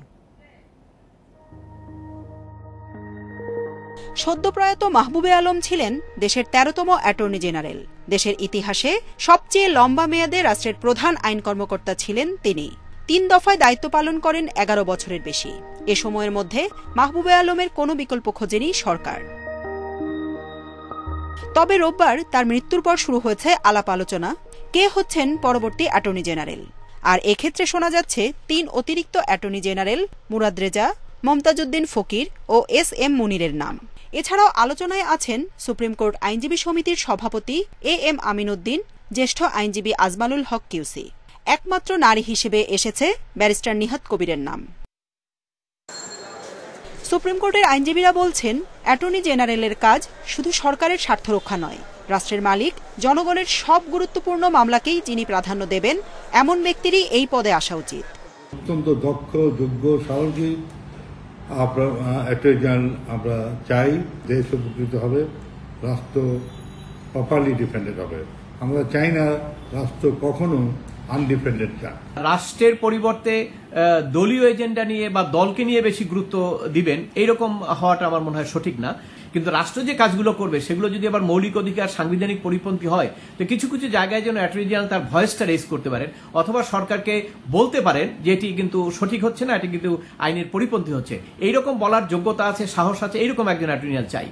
সদ্যপ্রয়াত মাহবুবে আলম ছিলেন দেশের 13তম অ্যাটর্নি জেনারেল। দেশের ইতিহাসে সবচেয়ে লম্বা মেয়াদে রাষ্ট্রের প্রধান আইন কর্মকর্তা ছিলেন তিনি। 3 দফায় দায়িত্ব পালন করেন 11 বছরের বেশি। এ সময়ের মধ্যে মাহবুবে আলমের কোনো বিকল্প খোঁজেনি সরকার। তবে রোববার তার মৃত্যুর পর শুরু হয়েছে আলাপ আলোচনা কে হচ্ছেন পরবর্তী অ্যাটর্নি জেনারেল। আর এক্ষেত্রে শোনা যাচ্ছে 3 অতিরিক্ত অ্যাটর্নি জেনারেল মুরাদ রেজা, মমতাজউদ্দিন ফকির ও SM মুনিরের নাম। এছাড়াও আলোচনায় আছেন সুপ্রিম কোর্ট আইনজীবী সমিতির সভাপতি AM আমিনউদ্দিন, জ্যেষ্ঠ আইনজীবী আজমালুল হক কিউসি। একমাত্র নারী হিসেবে এসেছে ব্যারিস্টার নিহাত কবিরের নাম। সুপ্রিম কোর্টের আইনজীবীরা বলছেন অ্যাটর্নি জেনারেলের কাজ শুধু সরকারের স্বার্থ রক্ষা নয়, রাষ্ট্রের মালিক জনগণের সব গুরুত্বপূর্ণ মামলাকেই যিনি প্রাধান্য দেবেন এমন ব্যক্তিরই এই পদে আসা উচিত। অত্যন্ত দক্ষ, যোগ্য, সাহসী অ্যাটর্নি জেনারেল আমরা চাই। দেশ উপকৃত হবে, রাষ্ট্র প্রপারলি ডিফেন্ডেড হবে। আমরা চাই না রাষ্ট্র কখনো আনডিপেন্ডেন্ট চায়। রাষ্ট্রের পরিবর্তে দলীয় এজেন্ডা নিয়ে বা দলকে নিয়ে বেশি গুরুত্ব দিবেন, এইরকম হওয়াটা আমার মনে হয় সঠিক না। কিন্তু রাষ্ট্র যে কাজগুলো করবে সেগুলো যদি আবার মৌলিক অধিকার, সাংবিধানিক পরিপন্থী হয়, তো কিছু কিছু জায়গায় যেন অ্যাটর্নি জেনারেল তার ভয়েসটা রেজ করতে পারেন, অথবা সরকারকে বলতে পারেন যে এটি কিন্তু সঠিক হচ্ছে না, এটি কিন্তু আইনের পরিপন্থী হচ্ছে। এইরকম বলার যোগ্যতা আছে, সাহস আছে, এইরকম একজন অ্যাটর্নি জেনারেল চাই।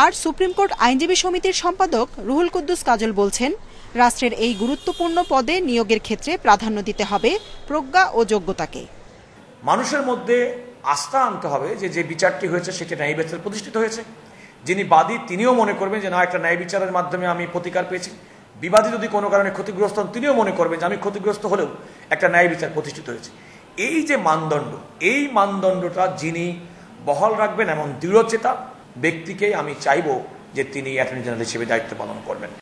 আর সুপ্রিম কোর্ট আইনজীবী সমিতির সম্পাদক রুহুল কুদ্দুস কাজল বলছেন রাষ্ট্রের এই গুরুত্বপূর্ণ পদে নিয়োগের ক্ষেত্রে প্রাধান্য দিতে হবে প্রজ্ঞা ও যোগ্যতাকে। মানুষের মধ্যে আস্থা আনতে হবে যে যে বিচারটি হয়েছে সেটি ন্যায় বিচারে প্রতিষ্ঠিত হয়েছে। যিনি বাদী তিনিও মনে করবেন যে না, একটা ন্যায় বিচারের মাধ্যমে আমি প্রতিকার পেয়েছি। বিবাদী যদি কোনো কারণে ক্ষতিগ্রস্ত হন তিনিও মনে করবেন যে আমি ক্ষতিগ্রস্ত হলেও একটা ন্যায় বিচার প্রতিষ্ঠিত হয়েছে। এই যে মানদণ্ড, এই মানদণ্ডটা যিনি বহাল রাখবেন এমন দৃঢ়চেতা ব্যক্তিকেই আমি চাইব যে তিনি অ্যাটর্নি জেনারেল হিসেবে দায়িত্ব পালন করবেন।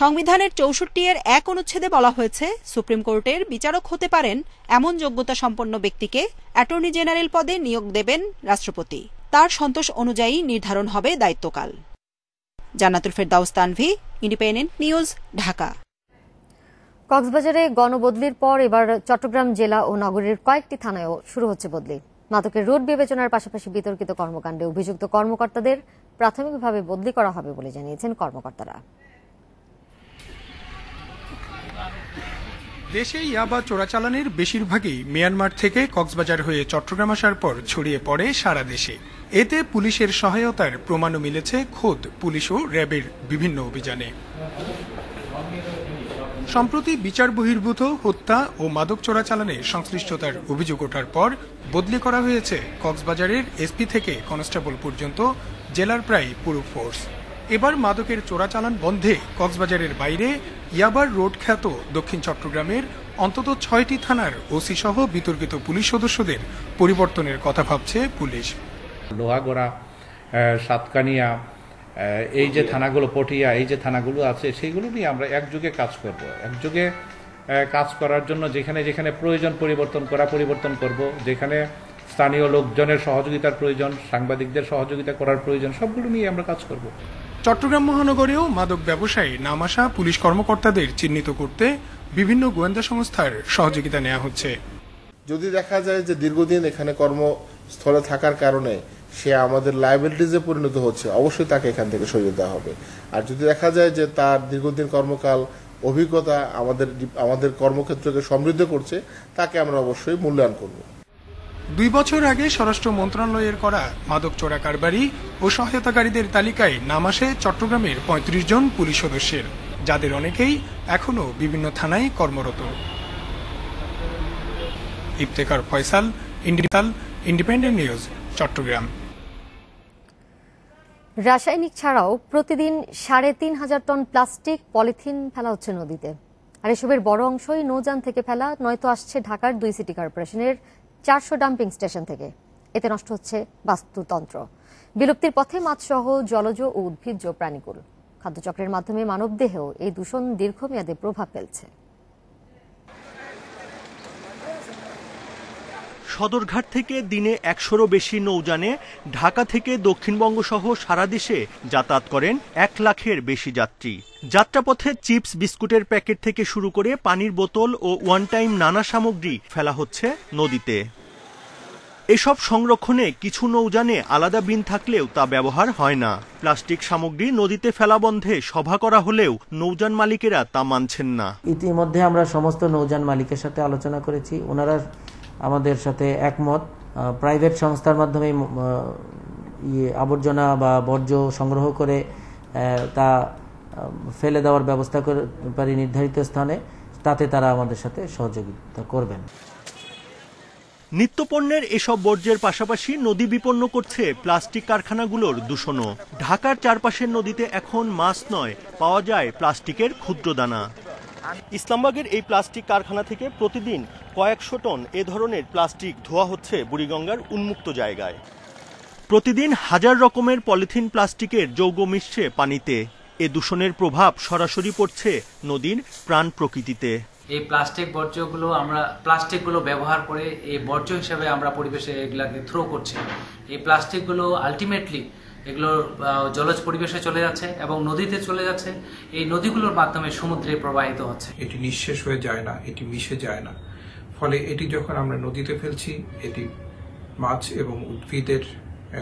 সংবিধানের 64-1 অনুচ্ছেদে বলা হয়েছে সুপ্রিম কোর্টের বিচারক হতে পারেন এমন যোগ্যতা সম্পন্ন ব্যক্তিকে অ্যাটর্নি জেনারেল পদে নিয়োগ দেবেন রাষ্ট্রপতি। তার সন্তোষ অনুযায়ী নির্ধারণ হবে দায়িত্বকাল। জান্নাতুল ফেরদাউস তানভি, ইন্ডিপেন্ডেন্ট নিউজ, ঢাকা। কক্সবাজারে গণবদলির পর এবার চট্টগ্রাম জেলা ও নগরীর কয়েকটি থানায়ও শুরু হচ্ছে বদলি। মাদকের রুট বিবেচনার পাশাপাশি বিতর্কিত কর্মকাণ্ডে অভিযুক্ত কর্মকর্তাদের প্রাথমিকভাবে বদলি করা হবে বলে জানিয়েছেন কর্মকর্তারা। দেশে ইয়াবা চোরাচালানের বেশিরভাগই মিয়ানমার থেকে কক্সবাজার হয়ে চট্টগ্রাম আসার পর ছড়িয়ে পড়ে সারা দেশে। এতে পুলিশের সহায়তার প্রমাণও মিলেছে খোদ পুলিশ ও র্যাবের বিভিন্ন অভিযানে। সম্প্রতি বিচার বহির্ভূত হত্যা ও মাদক চোরাচালানে সংশ্লিষ্টতার অভিযোগ ওঠার পর বদলি করা হয়েছে কক্সবাজারের এসপি থেকে কনস্টেবল পর্যন্ত জেলার প্রায় পুরো ফোর্স। এবার মাদকের চোরাচালান বন্ধে কক্সবাজারের বাইরে ইয়াবার রোড খ্যাত দক্ষিণ চট্টগ্রামের অন্তত 6টি থানার ওসি সহ বিতর্কিত পুলিশ সদস্যদের পরিবর্তনের কথা ভাবছে পুলিশ। লোহাগড়া, সাতকানিয়া, এই যে থানাগুলো, পটিয়া, এই যে থানাগুলো আছে সেইগুলো নিয়ে আমরা একযোগে কাজ করব। একযোগে কাজ করার জন্য যেখানে যেখানে প্রয়োজন পরিবর্তন করব, যেখানে স্থানীয় লোকজনের সহযোগিতার প্রয়োজন, সাংবাদিকদের সহযোগিতা করার প্রয়োজন, সবগুলো নিয়ে আমরা কাজ করব। চট্টগ্রাম মহানগরেও মাদক ব্যবসায় নাম আসা পুলিশ কর্মকর্তাদের চিহ্নিত করতে বিভিন্ন গোয়েন্দা সংস্থার সহযোগিতা নেওয়া হচ্ছে। যদি দেখা যায় যে দীর্ঘদিন এখানে কর্মস্থলে থাকার কারণে সে আমাদের লায়াবিলিটিজে পরিণত হচ্ছে, অবশ্যই তাকে এখান থেকে সরিয়ে দেওয়া হবে। আর যদি দেখা যায় যে তার দীর্ঘদিন কর্মকাল অভিজ্ঞতা আমাদের কর্মক্ষেত্রকে সমৃদ্ধ করছে, তাকে আমরা অবশ্যই মূল্যায়ন করব। 2 বছর আগে স্বরাষ্ট্র মন্ত্রণালয়ের করা মাদক চোরা কারবারি ও সহায়তাকারীদের তালিকায় নাম আসে চট্টগ্রামের 35 জন পুলিশ সদস্যের, যাদের অনেকেই এখনো বিভিন্ন থানায় কর্মরত। Iftekhar Faisal, independent news, Chattogram. রাসায়নিক ছাড়াও প্রতিদিন 3,500 টন প্লাস্টিক, পলিথিন ফেলা হচ্ছে নদীতে। আর এসবের বড় অংশই নৌযান থেকে ফেলা, নয়তো আসছে ঢাকার 2 সিটি কর্পোরেশনের 400 ডাম্পিং স্টেশন থেকে। এতে নষ্ট হচ্ছে বাস্তুতন্ত্র, বিলুপ্তির পথে মাছসহ জলজ ও উদ্ভিজ্জ প্রাণীকুল। খাদ্যচক্রের মাধ্যমে মানবদেহেও এই দূষণ দীর্ঘমেয়াদে প্রভাব ফেলছে। সদরঘাট থেকে দিনে 100-রও বেশি নৌযানে ঢাকা থেকে দক্ষিণবঙ্গ সহ সারা দেশে যাতায়াত করেন 1 লাখের বেশি যাত্রী। যাত্রাপথে চিপস, বিস্কুটের প্যাকেট থেকে শুরু করে পানির বোতল ও ওয়ান টাইম নানা সামগ্রী ফেলা হচ্ছে নদীতে। এসব সংরক্ষণে কিছু নৌযানে আলাদা বিন থাকলেও তা ব্যবহার হয় না। প্লাস্টিক সামগ্রী নদীতে ফেলা বন্ধে সভা করা হলেও নৌযান মালিকেরা তা মানছেন না। ইতিমধ্যে আমরা সমস্ত নৌযান মালিকের সাথে আলোচনা করেছি, ওনারা আমাদের সাথে একমত। প্রাইভেট সংস্থার মাধ্যমে আবর্জনা বা বর্জ্য সংগ্রহ করে তা ফেলে দেওয়ার ব্যবস্থা করতে পারি নির্ধারিত স্থানে, তাতে তারা আমাদের সাথে সহযোগিতা করবেন। নিত্যপণ্যের এসব বর্জ্যের পাশাপাশি নদী বিপন্ন করছে প্লাস্টিক কারখানাগুলোর দূষণও। ঢাকার চারপাশের নদীতে এখন মাছ নয়, পাওয়া যায় প্লাস্টিকের ক্ষুদ্র দানা। ইসলামবাগের এই প্লাস্টিক কারখানা থেকে প্রতিদিন কয়েকশো টন এ ধরনের প্লাস্টিক ধোয়া হচ্ছে বুড়িগঙ্গার উন্মুক্ত জায়গায়। প্রতিদিন হাজার রকমের পলিথিন প্লাস্টিকের যৌগ মিশছে পানিতে। এ দূষণের প্রভাব সরাসরি পড়ছে নদীর প্রাণ প্রকৃতিতে। এই প্লাস্টিকগুলো ব্যবহার করে এই বর্জ্য হিসেবে আমরা পরিবেশে এগুলাকে থ্রো করছি। এই প্লাস্টিকগুলো আলটিমেটলি এগুলো জলজ পরিবেশে চলে যাচ্ছে এবং নদীতে চলে যাচ্ছে। এই নদীগুলোর মাধ্যমে সমুদ্রে প্রবাহিত হচ্ছে। এটি নিঃশেষ হয়ে যায় না, এটি মিশে যায় না। ফলে এটি যখন আমরা নদীতে ফেলছি, এটি মাছ এবং উদ্ভিদের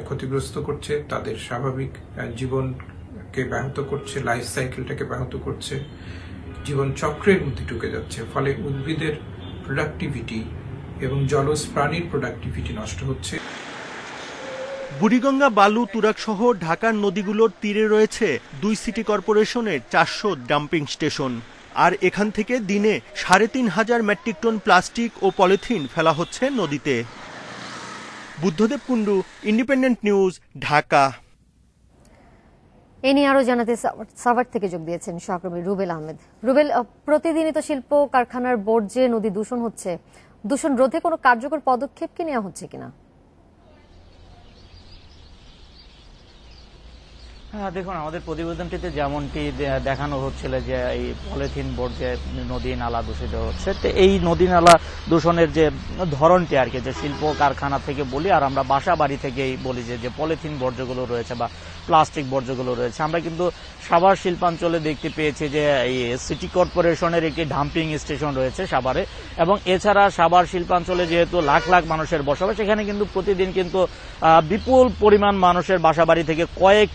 ক্ষতিগ্রস্ত করছে, তাদের স্বাভাবিক জীবনকে ব্যাহত করছে, লাইফ সাইকেলটাকে ব্যাহত করছে, জীবন চক্রের মধ্যে ঢুকে যাচ্ছে। ফলে উদ্ভিদের প্রোডাক্টিভিটি এবং জলজ প্রাণীর প্রোডাক্টিভিটি নষ্ট হচ্ছে। বুড়িগঙ্গা, বালু, তুরাগ সহ ঢাকার নদীগুলোর তীরে রয়েছে 2 সিটি কর্পোরেশনের 400 ডাম্পিং স্টেশন। আর এখান থেকে দিনে 3,500 মেট্রিক টন প্লাস্টিক ও পলিথিন ফেলা হচ্ছে নদীতে। Buddhadeb Kundu, independent news, Dhaka. এ নিয়ে আরো জানাতে সাভার থেকে যোগ দিয়েছেন সহকর্মী রুবেল আহমেদ। রুবেল, প্রতিদিনই তো শিল্প কারখানার বর্জ্যে নদী দূষণ হচ্ছে, দূষণ রোধে কোনো কার্যকর পদক্ষেপ কি নেওয়া হচ্ছে কিনা? হ্যাঁ, দেখুন, আমাদের প্রতিবেদনটিতে যেমনটি দেখানো হচ্ছিল যে এই পলিথিন বর্জ্যে নদী নালা দূষিত হচ্ছে। তো এই নদী নালা দূষণের যে ধরনটি আর কি, যে শিল্প কারখানা থেকে বলি আর আমরা বাসা বাড়ি থেকেই বলি যে পলিথিন বর্জ্যগুলো রয়েছে বা প্লাস্টিক বর্জ্যগুলো রয়েছে, আমরা কিন্তু সাভার শিল্পাঞ্চলে দেখতে পেয়েছি যে এই সিটি কর্পোরেশনের একটি ডাম্পিং স্টেশন রয়েছে সাভারে। এবং এছাড়া সাভার শিল্পাঞ্চলে যেহেতু লাখ লাখ মানুষের বসবাস, সেখানে কিন্তু প্রতিদিন কিন্তু বিপুল পরিমাণ মানুষের বাসা বাড়ি থেকে কয়েক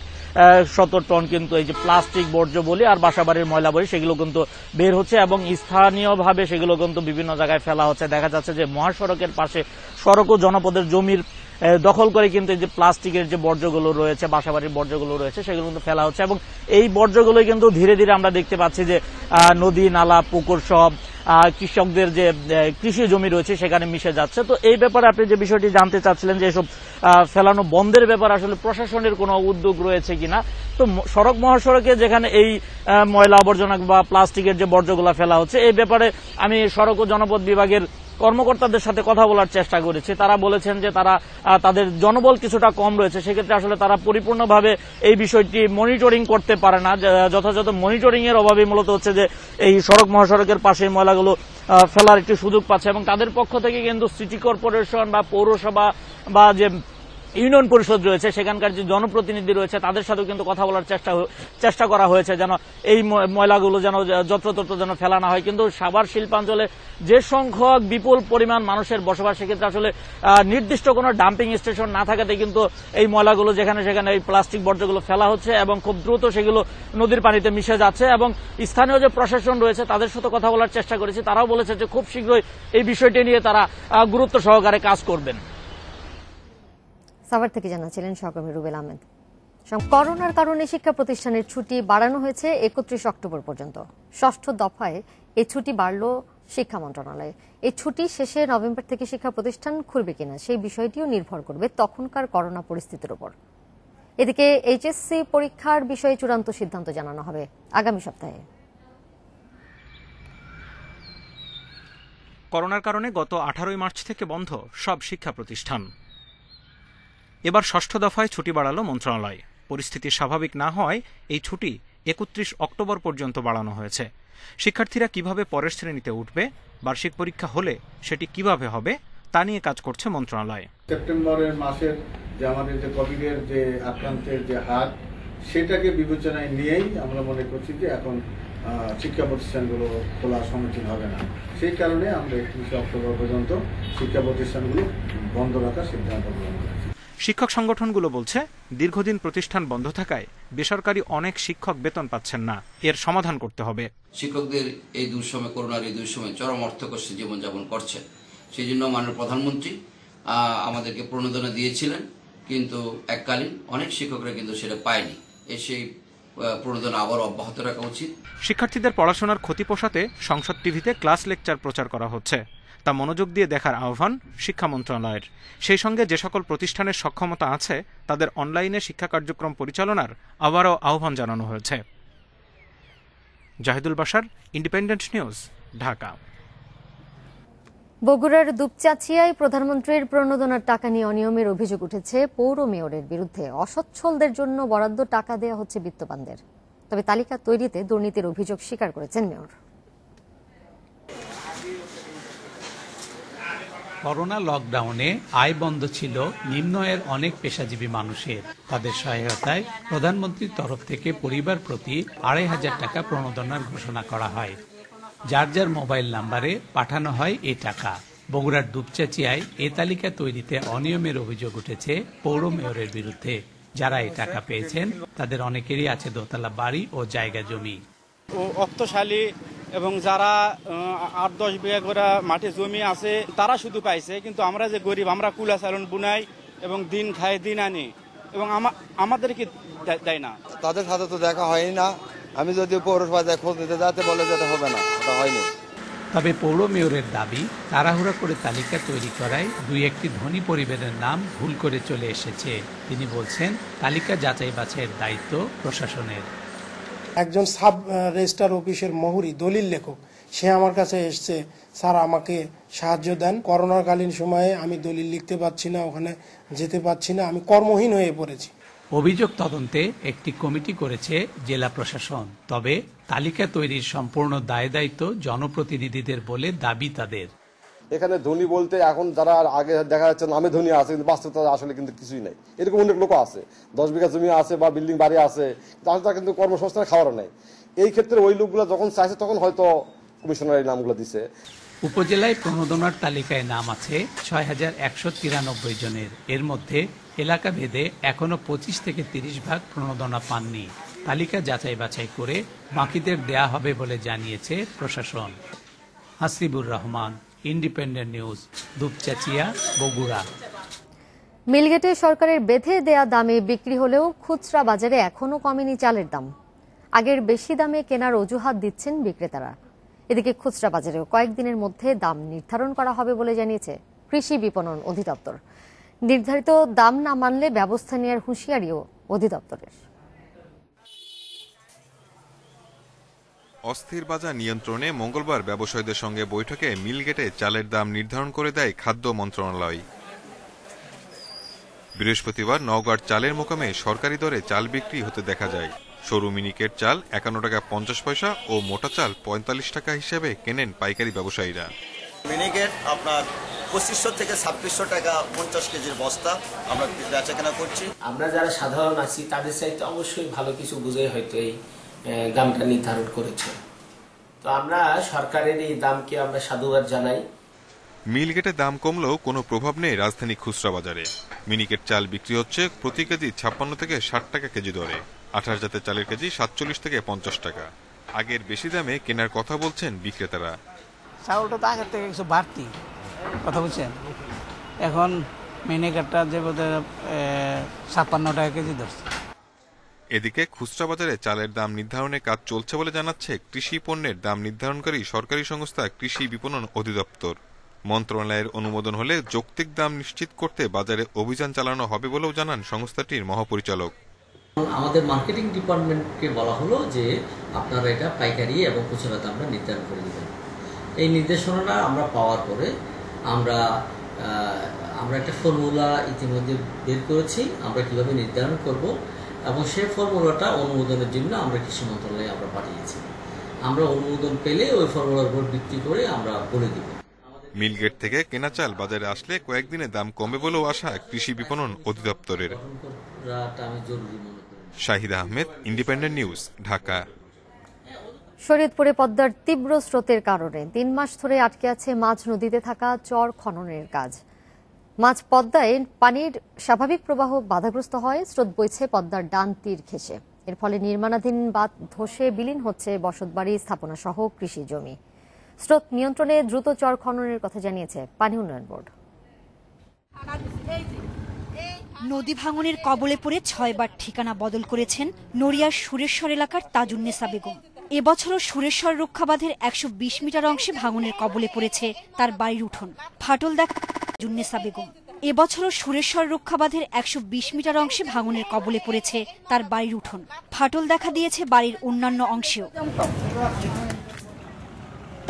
100 টন কিন্তু এই যে প্লাস্টিক বর্জ্য বলি আর বাসাবাড়ির ময়লা বলি সেগুলো কিন্তু বের হচ্ছে এবং স্থানীয়ভাবে সেগুলো কিন্তু বিভিন্ন জায়গায় ফেলা হচ্ছে। দেখা যাচ্ছে যে মহাসড়কের পাশে সড়ক ও জনপদের জমির দখল করে কিন্তু এই যে প্লাস্টিকের যে বর্জ্যগুলো রয়েছে, বাসাবাড়ির বর্জ্যগুলো রয়েছে, সেগুলো কিন্তু ফেলা হচ্ছে এবং এই বর্জ্যগুলো কিন্তু ধীরে ধীরে আমরা দেখতে পাচ্ছি যে নদী, নালা, পুকুর সব কৃষকদের যে কৃষি জমি রয়েছে সেখানে মিশে যাচ্ছে। তো এই ব্যাপারে আপনি যে বিষয়টি জানতে চাচ্ছিলেন যে এসব ফেলানো বন্ধের ব্যাপারে আসলে প্রশাসনের কোনো উদ্যোগ রয়েছে কিনা, তো সড়ক মহাসড়কে যেখানে এই ময়লা আবর্জনা বা প্লাস্টিকের যে বর্জ্যগুলো ফেলা হচ্ছে এই ব্যাপারে আমি সড়ক ও জনপথ বিভাগের কর্মকর্তাদের সাথে কথা বলার চেষ্টা করেছি। তারা বলেছেন যে তারা তাদের জনবল কিছুটা কম রয়েছে, সেক্ষেত্রে আসলে তারা পরিপূর্ণভাবে এই বিষয়টি মনিটরিং করতে পারে না। যথাযথ মনিটরিং এর অভাবে মূলত হচ্ছে যে এই সড়ক মহাসড়কের পাশে ময়লাগুলো ফেলার একটি সুযোগ পাচ্ছে এবং তাদের পক্ষ থেকে কিন্তু সিটি কর্পোরেশন বা পৌরসভা বা যে ইউনিয়ন পরিষদ রয়েছে সেখানকার যে জনপ্রতিনিধি রয়েছে তাদের সাথেও কিন্তু কথা বলার চেষ্টা করা হয়েছে যেন এই ময়লাগুলো যেন যত্রতত্র যেন ফেলা না হয়। কিন্তু সাভার শিল্পাঞ্চলে যে সংখ্যক বিপুল পরিমাণ মানুষের বসবাস, সেক্ষেত্রে আসলে নির্দিষ্ট কোনো ডাম্পিং স্টেশন না থাকাতে কিন্তু এই ময়লাগুলো যেখানে সেখানে এই প্লাস্টিক বর্জ্যগুলো ফেলা হচ্ছে এবং খুব দ্রুত সেগুলো নদীর পানিতে মিশে যাচ্ছে এবং স্থানীয় যে প্রশাসন রয়েছে তাদের সাথে কথা বলার চেষ্টা করেছি, তারাও বলেছে যে খুব শীঘ্রই এই বিষয়টি নিয়ে তারা গুরুত্ব সহকারে কাজ করবেন। সাভার থেকে জানাচ্ছিলেন সহকর্মী রুবেল আহমেদ। করোনার কারণে শিক্ষা প্রতিষ্ঠানের ছুটি বাড়ানো হয়েছে 31 অক্টোবর পর্যন্ত। 6ষ্ঠ দফায় এই ছুটি বাড়ল শিক্ষা মন্ত্রণালয়ে। এই ছুটি শেষে নভেম্বর থেকে শিক্ষা প্রতিষ্ঠান খুলবে কিনা সেই বিষয়টিও নির্ভর করবে তখনকার করোনা পরিস্থিতির উপর। এদিকে এইচএসসি পরীক্ষার বিষয়ে চূড়ান্ত সিদ্ধান্ত জানানো হবে আগামী সপ্তাহে। করোনার কারণে গত 18 মার্চ থেকে বন্ধ সব শিক্ষা প্রতিষ্ঠান। এবার 6ষ্ঠ দফায় ছুটি বাড়ালো মন্ত্রণালয়। পরিস্থিতি স্বাভাবিক না হওয়ায় এই ছুটি 31 অক্টোবর পর্যন্ত বাড়ানো হয়েছে। শিক্ষার্থীরা কিভাবে পরের শ্রেণীতে উঠবে, বার্ষিক পরীক্ষা হলে সেটি কিভাবে হবে তা নিয়ে কাজ করছে মন্ত্রণালয়। সেপ্টেম্বরের মাসের যে আমাদের যে কোভিডের যে আক্রান্তের যে হার, সেটাকে বিবেচনায় নিয়েই আমরা মনে করছি যে এখন শিক্ষা প্রতিষ্ঠানগুলো খোলা সমীচীন হবে না। সেই কারণে আমরা 31 অক্টোবর পর্যন্ত শিক্ষা প্রতিষ্ঠানগুলো বন্ধ রাখার সিদ্ধান্ত গ্রহণ করেছি। শিক্ষক সংগঠনগুলো বলছে দীর্ঘদিন প্রতিষ্ঠান বন্ধ থাকায় বেসরকারি অনেক শিক্ষক বেতন পাচ্ছেন না, এর সমাধান করতে হবে। শিক্ষকদের এই দুঃসময়, করোনার এই দুঃসময় চরম অর্থকষ্টে জীবনযাপন করছে। সেই জন্য মাননীয় প্রধানমন্ত্রী আমাদেরকে প্রণোদনা দিয়েছিলেন, কিন্তু এককালীন অনেক শিক্ষকরা কিন্তু সেটা পায়নি। সেই প্রণোদনা আবার অব্যাহত রাখা উচিত। শিক্ষার্থীদের পড়াশোনার ক্ষতি পোষাতে সংসদ টিভিতে ক্লাস লেকচার প্রচার করা হচ্ছে, তা মনোযোগ দিয়ে দেখার আহ্বান শিক্ষা মন্ত্রণালয়ের। সেই সঙ্গে যে সকল প্রতিষ্ঠানের সক্ষমতা আছে তাদের অনলাইনে শিক্ষা কার্যক্রম পরিচালনার আবারও আহ্বান জানানো হয়েছে। Zahidul Bashar, independent news, Dhaka. বগুড়ার দুপচাঁচিয়ায় প্রধানমন্ত্রীর প্রণোদনার টাকা নিয়ে অনিয়মের অভিযোগ উঠেছে পৌর মেয়রের বিরুদ্ধে। অসচ্ছলদের জন্য বরাদ্দ টাকা দেওয়া হচ্ছে বিত্তবানদের, তবে তালিকা তৈরিতে দুর্নীতির অভিযোগ স্বীকার করেছেন মেয়র। করোনা লকডাউনে আয় বন্ধ ছিল নিম্ন আয়ের অনেক পেশাজীবী মানুষের। তাদের সহায়তায় প্রধানমন্ত্রীর তরফ থেকে পরিবার প্রতি ২৫০০ টাকা প্রণোদনার ঘোষণা করা হয়। যার যার মোবাইল নাম্বারে পাঠানো হয় এই টাকা। বগুড়ার দুপচাঁচিয়ায় এ তালিকা তৈরিতে অনিয়মের অভিযোগ উঠেছে পৌর মেয়রের বিরুদ্ধে। যারা এই টাকা পেয়েছেন তাদের অনেকেরই আছে দোতলা বাড়ি ও জায়গা জমি। অর্থশালী এবং যারা ৮-১০ বিঘা করে মাটি জমি আছে তারা শুধু পাইছে, কিন্তু আমরা যে গরিব, আমরা কুলা চালন বুনাই এবং দিন খাই দিন আনি এবং আমাদের কি দেয় না। তাদের সাথে তো দেখা হয়নি না। আমি যদি পৌরসভায় খোঁজ নিতে যাতে বলে যেতে হবে না, এটা হয়নি। তবে পৌর মেয়রের দাবি তাড়াহুড়া করে তালিকা তৈরি করায় ২-১টি ধনী পরিবারের নাম ভুল করে চলে এসেছে। তিনি বলছেন তালিকা যাচাই বাছাইয়ের দায়িত্ব প্রশাসনের। একজন সাব রেজিস্ট্রার অফিসের মহুরি দলিল লেখক, সে আমার কাছে এসছে, স্যার আমাকে সাহায্য দেন, করোনাকালীন সময়ে আমি দলিল লিখতে পারছি না, ওখানে যেতে পারছি না, আমি কর্মহীন হয়ে পড়েছি। অভিযোগ তদন্তে একটি কমিটি করেছে জেলা প্রশাসন, তবে তালিকা তৈরির সম্পূর্ণ দায় দায়িত্ব জনপ্রতিনিধিদের বলে দাবি তাদের। এখানে ধনী বলতে এখন যারা আগে দেখা যাচ্ছে নামে ধনী আছে, কিন্তু বাস্তবতা আসলে কিন্তু কিছুই নাই। এরকম অনেক লোক আছে, ১০ বিঘা জমি আছে বা বিল্ডিং বাড়ি আছে, তারা কিন্তু কর্মসংস্থান খাওয়ার নাই। এই ক্ষেত্রে ওই লোকগুলো যখন চাইছে তখন হয়তো কমিশনার এই নামগুলো দিছে। উপজেলায় প্রণোদনার তালিকায় নাম আছে ৬,১৯৩ জনের। এর মধ্যে এলাকা ভেদে এখনো ২৫ থেকে ৩০ ভাগ প্রণোদনা পাননি। তালিকা যাচাই বাছাই করে বাকিদের দেয়া হবে বলে জানিয়েছে প্রশাসন। Hasibur Rahman, independent news, Dupchanchia, Bogura. মিলগেটে সরকারের বেঁধে দেয়া দামে বিক্রি হলেও খুচরা বাজারে এখনও কমেনি চালের দাম। আগের বেশি দামে কেনার অজুহাত দিচ্ছেন বিক্রেতারা। এদিকে খুচরা বাজারেও কয়েকদিনের মধ্যে দাম নির্ধারণ করা হবে বলে জানিয়েছে কৃষি বিপণন অধিদপ্তর। নির্ধারিত দাম না মানলে ব্যবস্থা নেওয়ার হুঁশিয়ারিও অধিদপ্তরের। অস্থির বাজার নিয়ন্ত্রণে মঙ্গলবার ব্যবসায়ীদের সঙ্গে বৈঠকে মিলগেটে চালের দাম নির্ধারণ করে দেয় খাদ্য মন্ত্রণালয়। বৃহস্পতিবার নওগাঁর চালের মোকামে সরকারি দরে চাল বিক্রি হতে দেখা যায়। সরু মিনিকেট চাল 51 টাকা 50 পয়সা ও মোটা চাল 45 টাকা হিসেবে কেনেন পাইকারি ব্যবসায়ীরা। মিনিকেট আপনার 2500 থেকে 2600 টাকা 50 কেজির বস্তা আমরা বেচাকেনা করছি। আমরা যারা সাধারণ আছি তাদের চাইতে অবশ্যই ভালো কিছু বুঝে হয়তো এই দামটা নির্ধারণ করেছে। তো আমরা সরকারের এই দামকে আমরা সাধুবাদ জানাই। মিলগেটে দাম কমলেও কোনো প্রভাব নেই রাজধানী খুচরা বাজারে। মিনিকেট চাল বিক্রি হচ্ছে প্রতি কেজি 56 থেকে 60 টাকা কেজি দরে। 28 জাতের চালের কেজি 47 থেকে 50 টাকা। আগের বেশি দামে কেনার কথা বলছেন বিক্রেতারা। চাউলটা তো আগের থেকে কিছু বাড়তি, কথা বলছেন। এখন মিনিকেটটা যে বোধহয় 56 টাকা কেজি ধরছে। এদিকে খুচরা বাজারে চালের দাম নির্ধারণের কাজ চলছে বলে জানাচ্ছে কৃষি পণ্যের দাম নির্ধারণকারী সরকারি সংস্থা কৃষি বিপণন অধিদপ্তর। মন্ত্রণালয়ের অনুমোদন হলে যৌক্তিক দাম নিশ্চিত করতে বাজারে অভিযান চালানো হবে বলেও জানান সংস্থাটির মহাপরিচালক। আমাদের মার্কেটিং ডিপার্টমেন্টকে বলা হলো যে আপনারা এটা পাইকারি এবং খুচরা দামটা নির্ধারণ করে দেবেন। এই নির্দেশনাটা আমরা পাওয়ার পরে আমরা একটা ফর্মুলা ইতিমধ্যে বের করেছি আমরা কিভাবে নির্ধারণ করব, এবং সেই ফর্মুলাটা অনুমোদনের জন্য আমরা কৃষি মন্ত্রণালয়ে আমরা পাঠিয়েছি। আমরা অনুমোদন পেলে ওই ফর্মুলার উপর ভিত্তি করে আমরা বলে দিব। মিলগেট থেকে কেনা চাল বাজারে আসলে কয়েকদিনে দাম কমবে বলেও আশা কৃষি বিপণন অধিদপ্তরের। Shahid Ahmed, independent news, Dhaka. শরীয়তপুরে পদ্মার তীব্র স্রোতের কারণে 3 মাস ধরে আটকে আছে মাঝ নদীতে থাকা চর খননের কাজ। মাঝ পদ্মায় পানির স্বাভাবিক প্রবাহ বাধাগ্রস্ত হয়। স্রোত বইছে পদ্মার ডান তীর ঘেঁষে। এর ফলে নির্মাণাধীন বাঁধ ধসে বিলীন হচ্ছে বসতবাড়ি, স্থাপনা সহ কৃষি জমি। স্রোত নিয়ন্ত্রণে দ্রুত চর খননের কথা জানিয়েছে পানি উন্নয়ন বোর্ড। নদী ভাঙনের কবলে পড়ে 6 বার ঠিকানা বদল করেছেন নড়িয়ার সুরেশ্বর এলাকার তাজুন্নেসা বেগম। এবছরও সুরেশ্বর রক্ষাবাঁধের 120 মিটার অংশে ভাঙনের কবলে পড়েছে তার বাড়ির উঠোন। ফাটল দেখা তাজুন্নেসা বেগম। এবছরও সুরেশ্বর রক্ষাবাঁধের 120 মিটার অংশে ভাঙনের কবলে পড়েছে তার বাড়ির উঠোন। ফাটল দেখা দিয়েছে বাড়ির অন্যান্য অংশেও।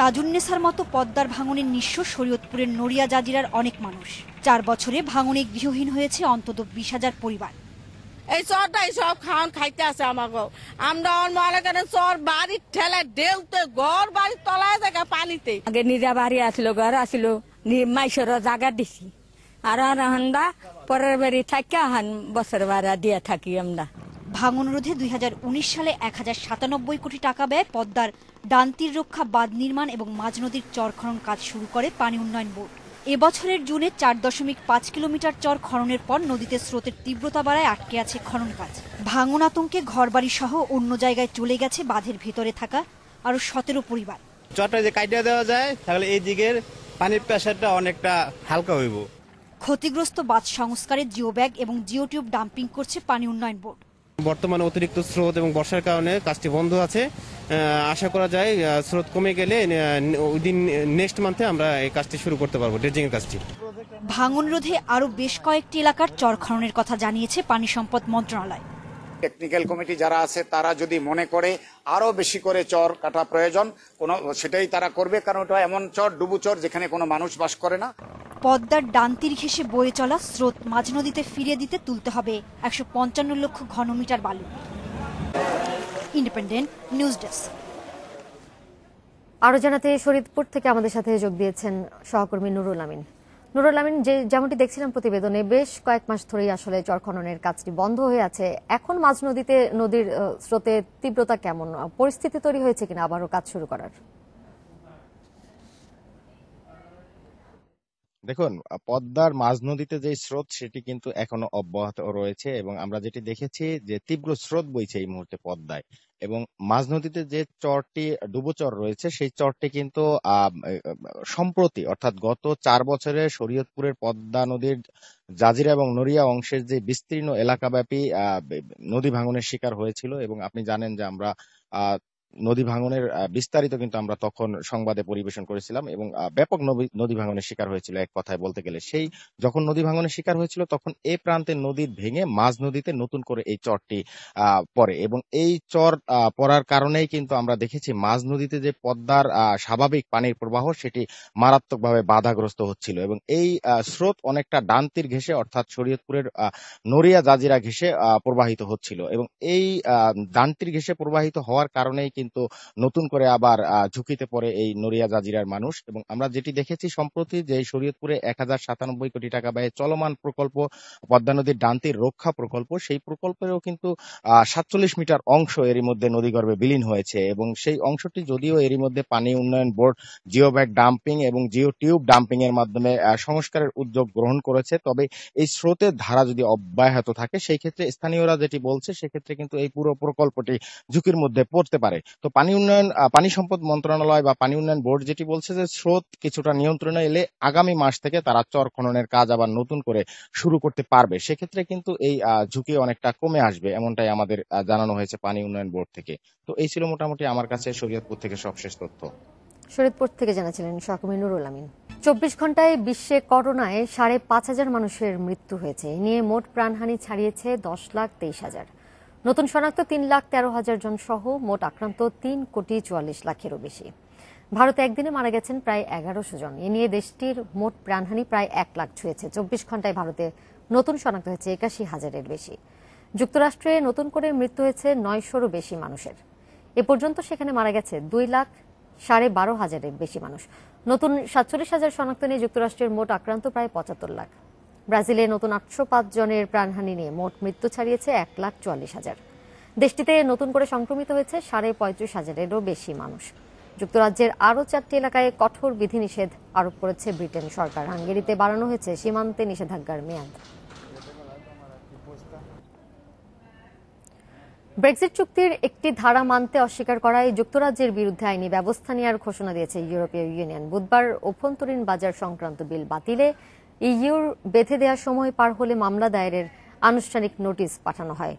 তাজুন্নেসার মতো পদ্মার ভাঙনে নিঃস্ব শরীয়তপুরের নড়িয়া জাজিরার অনেক মানুষ। 4 বছরে ভাঙনে গৃহহীন হয়েছে অন্তত 20,000 পরিবার। এই চরটাই সব খাওয়ান খাইতে আছে আমাকে। আমরা মনে করেন চর বাড়ির ঠেলে ঢেউতে ঘর বাড়ির তলায় জায়গা পানিতে। আগে নিজা বাড়ি আসলো, ঘর আসিল, মাইসর জায়গা দিছি। আর হান্দা পরের বাড়ি থাকি হান বছর ভাড়া দিয়ে থাকি আমরা। ভাঙন রোধে 2019 সালে 1097 কোটি টাকা ব্যয় পদ্মার ডান তীর রক্ষা বাঁধ নির্মাণ এবং মাঝ নদীর চর খনন কাজ শুরু করে পানি উন্নয়ন বোর্ড। এবছরের জুনে 4.5 কিলোমিটার চর খননের পর নদীতে স্রোতের তীব্রতা বাড়ায় আটকে আছে খনন কাজ। ভাঙন আতঙ্কে ঘরবাড়ি সহ অন্য জায়গায় চলে গেছে বাঁধের ভেতরে থাকা আরো 17 পরিবার। চরটা যে কাটিয়ে দেওয়া যায় তাহলে এই দিকের পানির প্রেসারটা অনেকটা হালকা হইব। ক্ষতিগ্রস্ত বাঁধ সংস্কারে জিও ব্যাগ এবং জিও টিউব ডাম্পিং করছে পানি উন্নয়ন বোর্ড। বর্তমানে অতিরিক্ত স্রোত এবং বর্ষার কারণে কাজটি বন্ধ আছে। আশা করা যায় স্রোত কমে গেলে ওইদিন নেক্সট মান্থে আমরা এই কাজটি শুরু করতে পারবো, ড্রেজিং এর কাজটি। ভাঙন রোধে আরো বেশ কয়েকটি এলাকার চর খননের কথা জানিয়েছে পানি সম্পদ মন্ত্রণালয়। টেকনিক্যাল কমিটি যারা আছে তারা যদি মনে করে আরো বেশি করে চর কাটা প্রয়োজন সেটাই তারা করবে, কারণ ওটা এমন চর, ডুবু চর, যেখানে কোনো মানুষ বাস করে না। পদ্মার ডান তীর ঘেঁষে বয়ে চলা স্রোত মাঝ নদীতে ফিরিয়ে দিতে তুলতে হবে 155 লক্ষ ঘনমিটার বালু। Independent news desk. আরো জানাতে শরীয়তপুর থেকে আমাদের সাথে যোগ দিয়েছেন সহকর্মী নুরুল আমিন। নুরুল আমিন, যেমনটি দেখছিলাম প্রতিবেদনে, বেশ কয়েক মাস ধরেই আসলে চর খননের কাজটি বন্ধ হয়ে আছে। এখন মাঝ নদীতে নদীর স্রোতের তীব্রতা কেমন, পরিস্থিতি তৈরি হয়েছে কিনা আবারও কাজ শুরু করার? দেখুন, পদ্মার মাঝ নদীতে যে স্রোত সেটি কিন্তু এখনো অব্যাহত রয়েছে এবং আমরা যেটি দেখেছি যে তীব্র স্রোত বইছে এই মুহূর্তে পদ্মায় এবং মাঝ নদীতে যে চরটি ডুবোচর রয়েছে সেই চরটি কিন্তু সম্প্রতি অর্থাৎ গত 4 বছরে শরীয়তপুরের পদ্মা নদীর জাজিরা এবং নড়িয়া অংশের যে বিস্তীর্ণ এলাকাব্যাপী নদী ভাঙনের শিকার হয়েছিল এবং আপনি জানেন যে আমরা নদী ভাঙনের বিস্তারিত কিন্তু আমরা তখন সংবাদে পরিবেশন করেছিলাম এবং ব্যাপক নদী ভাঙনের শিকার হয়েছিল এক কথায় বলতে গেলে। সেই যখন নদী ভাঙনের শিকার হয়েছিল তখন এ প্রান্তে নদীর ভেঙে মাঝ নদীতে নতুন করে এই চরটি পড়ে এবং এই চর পড়ার কারণেই কিন্তু আমরা দেখেছি মাঝ নদীতে যে পদ্মার স্বাভাবিক পানির প্রবাহ সেটি মারাত্মকভাবে বাধাগ্রস্ত হচ্ছিল এবং এই স্রোত অনেকটা ডান তীর ঘেঁষে অর্থাৎ শরীয়তপুরের নড়িয়া জাজিরা ঘেঁষে প্রবাহিত হচ্ছিল এবং এই ডান তীর ঘেঁষে প্রবাহিত হওয়ার কারণেই কিন্তু নতুন করে আবার ঝুঁকিতে পড়ে এই নড়িয়া জাজিরার মানুষ এবং আমরা যেটি দেখেছি সম্প্রতি যে শরীয়তপুরে 1097 কোটি টাকা ব্যয়ে চলমান প্রকল্প পদ্মা নদীর ডান তীর রক্ষা প্রকল্প, সেই প্রকল্পেরও কিন্তু 47 মিটার অংশ এরই মধ্যে নদীগর্ভে বিলীন হয়েছে এবং সেই অংশটি যদিও এরই মধ্যে পানি উন্নয়ন বোর্ড জিও ব্যাগ ডাম্পিং এবং জিও টিউব ডাম্পিং এর মাধ্যমে সংস্কারের উদ্যোগ গ্রহণ করেছে, তবে এই স্রোতের ধারা যদি অব্যাহত থাকে সেই ক্ষেত্রে স্থানীয়রা যেটি বলছে সেক্ষেত্রে কিন্তু এই পুরো প্রকল্পটি ঝুঁকির মধ্যে পড়তে পারে। তো পানি সম্পদ মন্ত্রণালয় বা পানি উন্নয়ন বোর্ড যেটি বলছে যে স্রোত কিছুটা নিয়ন্ত্রণে এলে আগামী মাস থেকে তারা চর খননের কাজ আবার নতুন করে শুরু করতে পারবে, সেক্ষেত্রে কিন্তু এই ঝুঁকি অনেকটা কমে আসবে এমনটাই আমাদের জানানো হয়েছে পানি উন্নয়ন বোর্ড থেকে। তো এই ছিল মোটামুটি আমার কাছে শরীয়তপুর থেকে সবশেষ তথ্য। শরীয়তপুর থেকে জানাচ্ছিলেন সহকর্মী নুরুল আমিন। 24 ঘন্টায় বিশ্বে করোনায় 5,500 মানুষের মৃত্যু হয়েছে। এ নিয়ে মোট প্রাণহানি ছাড়িয়েছে 10,23,000। নতুন শনাক্ত 3,13,000 জন সহ মোট আক্রান্ত 3,44,00,000-এরও বেশি। ভারতে একদিনে মারা গেছেন প্রায় 1100 জন। এ নিয়ে দেশটির মোট প্রাণহানি প্রায় 1 লাখ ছুঁয়েছে। 24 ঘন্টায় ভারতে নতুন শনাক্ত হয়েছে 81,000-এর বেশি। যুক্তরাষ্ট্রে নতুন করে মৃত্যু হয়েছে 900-রও বেশি মানুষের। এ পর্যন্ত সেখানে মারা গেছে 2,12,500-এর বেশি মানুষ। নতুন 47,000 শনাক্ত নিয়ে যুক্তরাষ্ট্রের মোট আক্রান্ত প্রায় 75 লাখ। ব্রাজিলে নতুন 805 জনের প্রাণহানি নিয়ে মোট মৃত্যু ছাড়িয়েছে 1,44,000। দেশটিতে নতুন করে সংক্রমিত হয়েছে 35,500-এরও বেশি মানুষ। যুক্তরাজ্যের আরও 4টি এলাকায় কঠোর বিধিনিষেধ আরোপ করেছে ব্রিটেন সরকার। হাঙ্গেরিতে বাড়ানো হয়েছে সীমান্তে নিষেধাজ্ঞার মেয়াদ। ব্রেক্সিট চুক্তির একটি ধারা মানতে অস্বীকার করায় যুক্তরাজ্যের বিরুদ্ধে আইনি ব্যবস্থা নেওয়ার ঘোষণা দিয়েছে ইউরোপীয় ইউনিয়ন। বুধবার অভ্যন্তরীণ বাজার সংক্রান্ত বিল বাতিলে ইইউর বেঁধে দেওয়ার সময় পার হলে মামলা দায়েরের আনুষ্ঠানিক নোটিশ পাঠানো হয়।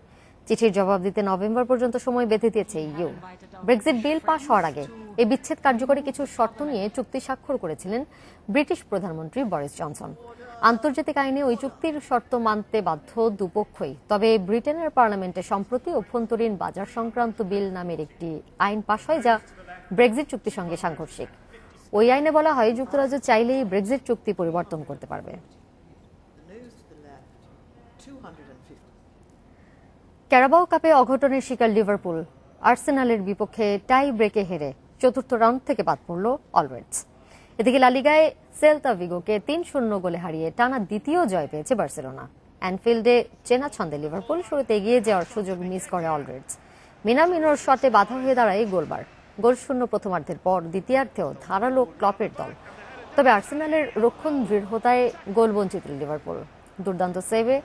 চিঠির জবাব দিতে নভেম্বর পর্যন্ত সময় বেঁধে দিয়েছে ইইউ। ব্রেক্সিট বিল পাশ হওয়ার আগে এই বিচ্ছেদ কার্যকরী কিছু শর্ত নিয়ে চুক্তি স্বাক্ষর করেছিলেন ব্রিটিশ প্রধানমন্ত্রী বরিস জনসন। আন্তর্জাতিক আইনে ওই চুক্তির শর্ত মানতে বাধ্য দুপক্ষই। তবে ব্রিটেনের পার্লামেন্টে সম্প্রতি অভ্যন্তরীণ বাজার সংক্রান্ত বিল নামের একটি আইন পাশ হয় যা ব্রেক্সিট চুক্তির সঙ্গে সাংঘর্ষিক। ওই আইনে বলা হয় যুক্তরাজ্য চাইলেই ব্রেক্সিট চুক্তি পরিবর্তন করতে পারবে। ক্যারাবাও কাপে অঘটনের শিকার লিভারপুল আর্সেনালের বিপক্ষে টাই ব্রেকে হেরে চতুর্থ রাউন্ড থেকে বাদ পড়ল অলরেডস। এদিকে লা লিগায় সেল্তা ভিগোকে 3-0 গোলে হারিয়ে টানা দ্বিতীয় জয় পেয়েছে বার্সেলোনা। অ্যানফিল্ডে চেনা ছন্দে লিভারপুল শুরুতে এগিয়ে যাওয়ার সুযোগ মিস করে অলরেডস। মিনামিনোর শটে বাধা হয়ে দাঁড়ায় গোলবার। গোলশূন্য প্রথমার্ধের পর দ্বিতীয়ার্ধেও ধারালো ক্লপের দল। তবে আর্সেনালের রক্ষণ দৃঢ়তায় গোল বঞ্চিত লিভারপুল। দুর্দান্ত সেভে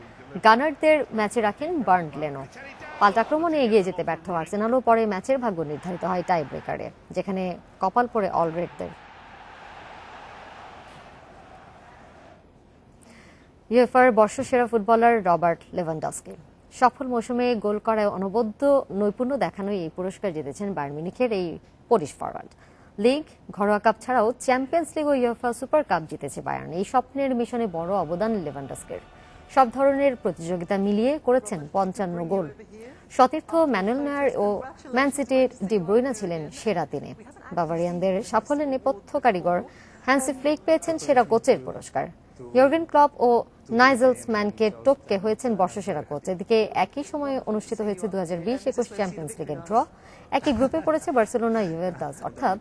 গানারদের ম্যাচে রাখেন বার্ন লেনো। পাল্টাক্রমণে এগিয়ে যেতে ব্যর্থ আর্সেনালও পরে ম্যাচের ভাগ্য নির্ধারিত হয় টাই ব্রেকারে, যেখানে কপাল পড়ে অলরেডদের। ইউএফার বর্ষসেরা ফুটবলার রবার্ট লেভানডস্কি। সফল মৌসুমে গোল করায় অনবদ্য নৈপুণ্য দেখানোই এই পুরস্কার জিতেছেন বায়ার্ন মিউনিখের এই পোলিশ ফরওয়ার্ড। লিগ, ঘরোয়া কাপ ছাড়াও চ্যাম্পিয়ন্স লিগ ও ইউএফা সুপার কাপ জিতেছে বায়ার্ন। এই স্বপ্নের মিশনে বড় অবদান লেভানডস্কির। সব ধরনের প্রতিযোগিতা মিলিয়ে করেছেন 55 গোল। সতীর্থ ম্যানুয়েল নয়্যার ও ম্যান সিটির ডি ব্রুইনা ছিলেন সেরা তিনে। বাভারিয়ানদের সাফল্যের নেপথ্য কারিগর হ্যান্সি ফ্লিক পেয়েছেন সেরা কোচের পুরস্কার। ইয়র্গেন ক্লপ ও নাইজেলসম্যানকে টপকে হয়েছেন বর্ষসেরা কোচ। এদিকে একই সময়ে অনুষ্ঠিত হয়েছে 2020-21 চ্যাম্পিয়ন্স লিগের ড্র। একই গ্রুপে পড়েছে বার্সেলোনা ইউভেন্টাস, অর্থাৎ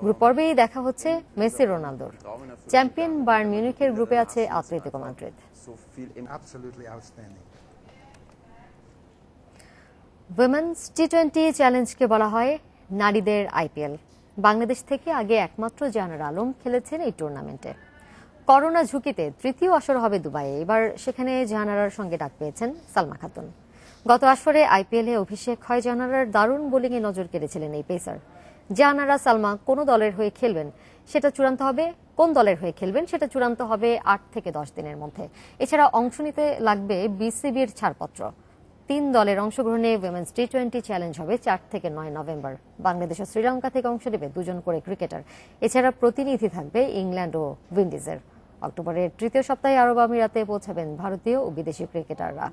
গ্রুপ পর্বেই দেখা হচ্ছে মেসি রোনালদোর। চ্যাম্পিয়ন বায়ার্ন মিউনিখের গ্রুপে আছে আতলেতিকো মাদ্রিদ। উইমেন্স টি20 চ্যালেঞ্জকে বলা হয় নারীদের আইপিএল। বাংলাদেশ থেকে আগে একমাত্র জাহানারা আলম খেলেছেন এই টুর্নামেন্টে। করোনা ঝুঁকিতে তৃতীয় আসর হবে দুবাইয়ে। এবার সেখানে জাহানারার সঙ্গে ডাক পেয়েছেন সালমা খাতুন। গত আসরে আইপিএলে অভিষেক হয় জাহানারার দারুণ বোলিংয়ে নজর কেড়েছিলেন এই পেসার। জাহানারা সালমা কোন দলের হয়ে খেলবেন সেটা চূড়ান্ত হবে 8 থেকে 10 দিনের মধ্যে। এছাড়া অংশ নিতে লাগবে বিসিবির ছাড়পত্র। 3 দলের অংশগ্রহণে উইমেন্স টি20 চ্যালেঞ্জ হবে 4 থেকে 9 নভেম্বর। বাংলাদেশ ও শ্রীলঙ্কা থেকে অংশ নেবে 2 জন করে ক্রিকেটার। এছাড়া প্রতিনিধি থাকবে ইংল্যান্ড ও উইন্ডিজের। অক্টোবরের তৃতীয় সপ্তাহে আরব আমিরাতে পৌঁছাবেন ভারতীয় ও বিদেশি ক্রিকেটাররা।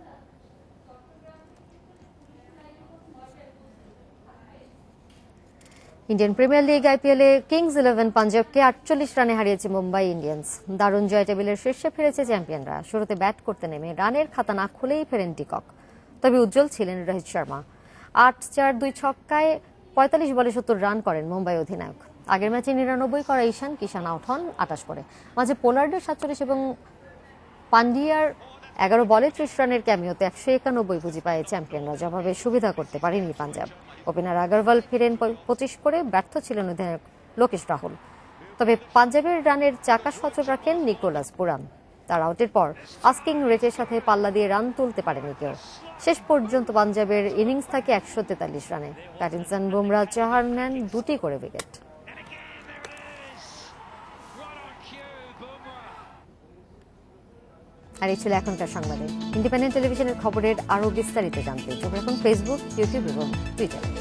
ইন্ডিয়ান প্রিমিয়ার লিগ আইপিএলে কিংস 11 পাঞ্জাবকে 48 রানে হারিয়েছে মুম্বাই ইন্ডিয়ান্স। দারুণ জয় টেবিলের শীর্ষে ফিরেছে চ্যাম্পিয়নরা। শুরুতে ব্যাট করতে নেমে রানের খাতা না খুলেই ফেরেন ডিকক, তবে উজ্জ্বল ছিলেন রোহিত শর্মা। 8-4-2 ছক্কায় 45 বলে 70 রান করেন মুম্বাই অধিনায়ক। আগের ম্যাচে 99 করা ঈশান কিষান আউট হন 28 করে। মাঝে পোলার্ডের 47 এবং পান্ডিয়ার 11 বলে 30 রানের ক্যামিওতে 191 পুঁজি পায় চ্যাম্পিয়নরা। জবাবে সুবিধা করতে পারেনি পাঞ্জাব। ওপেনার আগরওয়াল ফিরেন 25 করে। ব্যর্থ ছিলেন অধিনায়ক লোকেশ রাহুল। তবে পাঞ্জাবের রানের চাকা সচল রাখেন নিকোলাস পুরান। তার আউটের পর আস্কিং রেটের সাথে পাল্লা দিয়ে রান তুলতে পারেনি কেউ। শেষ পর্যন্ত পাঞ্জাবের ইনিংস থাকে 143 রানে। প্যাটিনসন, বুমরা, চাহার নেন 2টি করে উইকেট। আর এই ছিল এখনকার সংবাদে। ইন্ডিপেন্ডেন্ট টেলিভিশনের খবরের আরো বিস্তারিত জানতে চোখ রাখুন ফেসবুক, ইউটিউব এবং টুইটারে।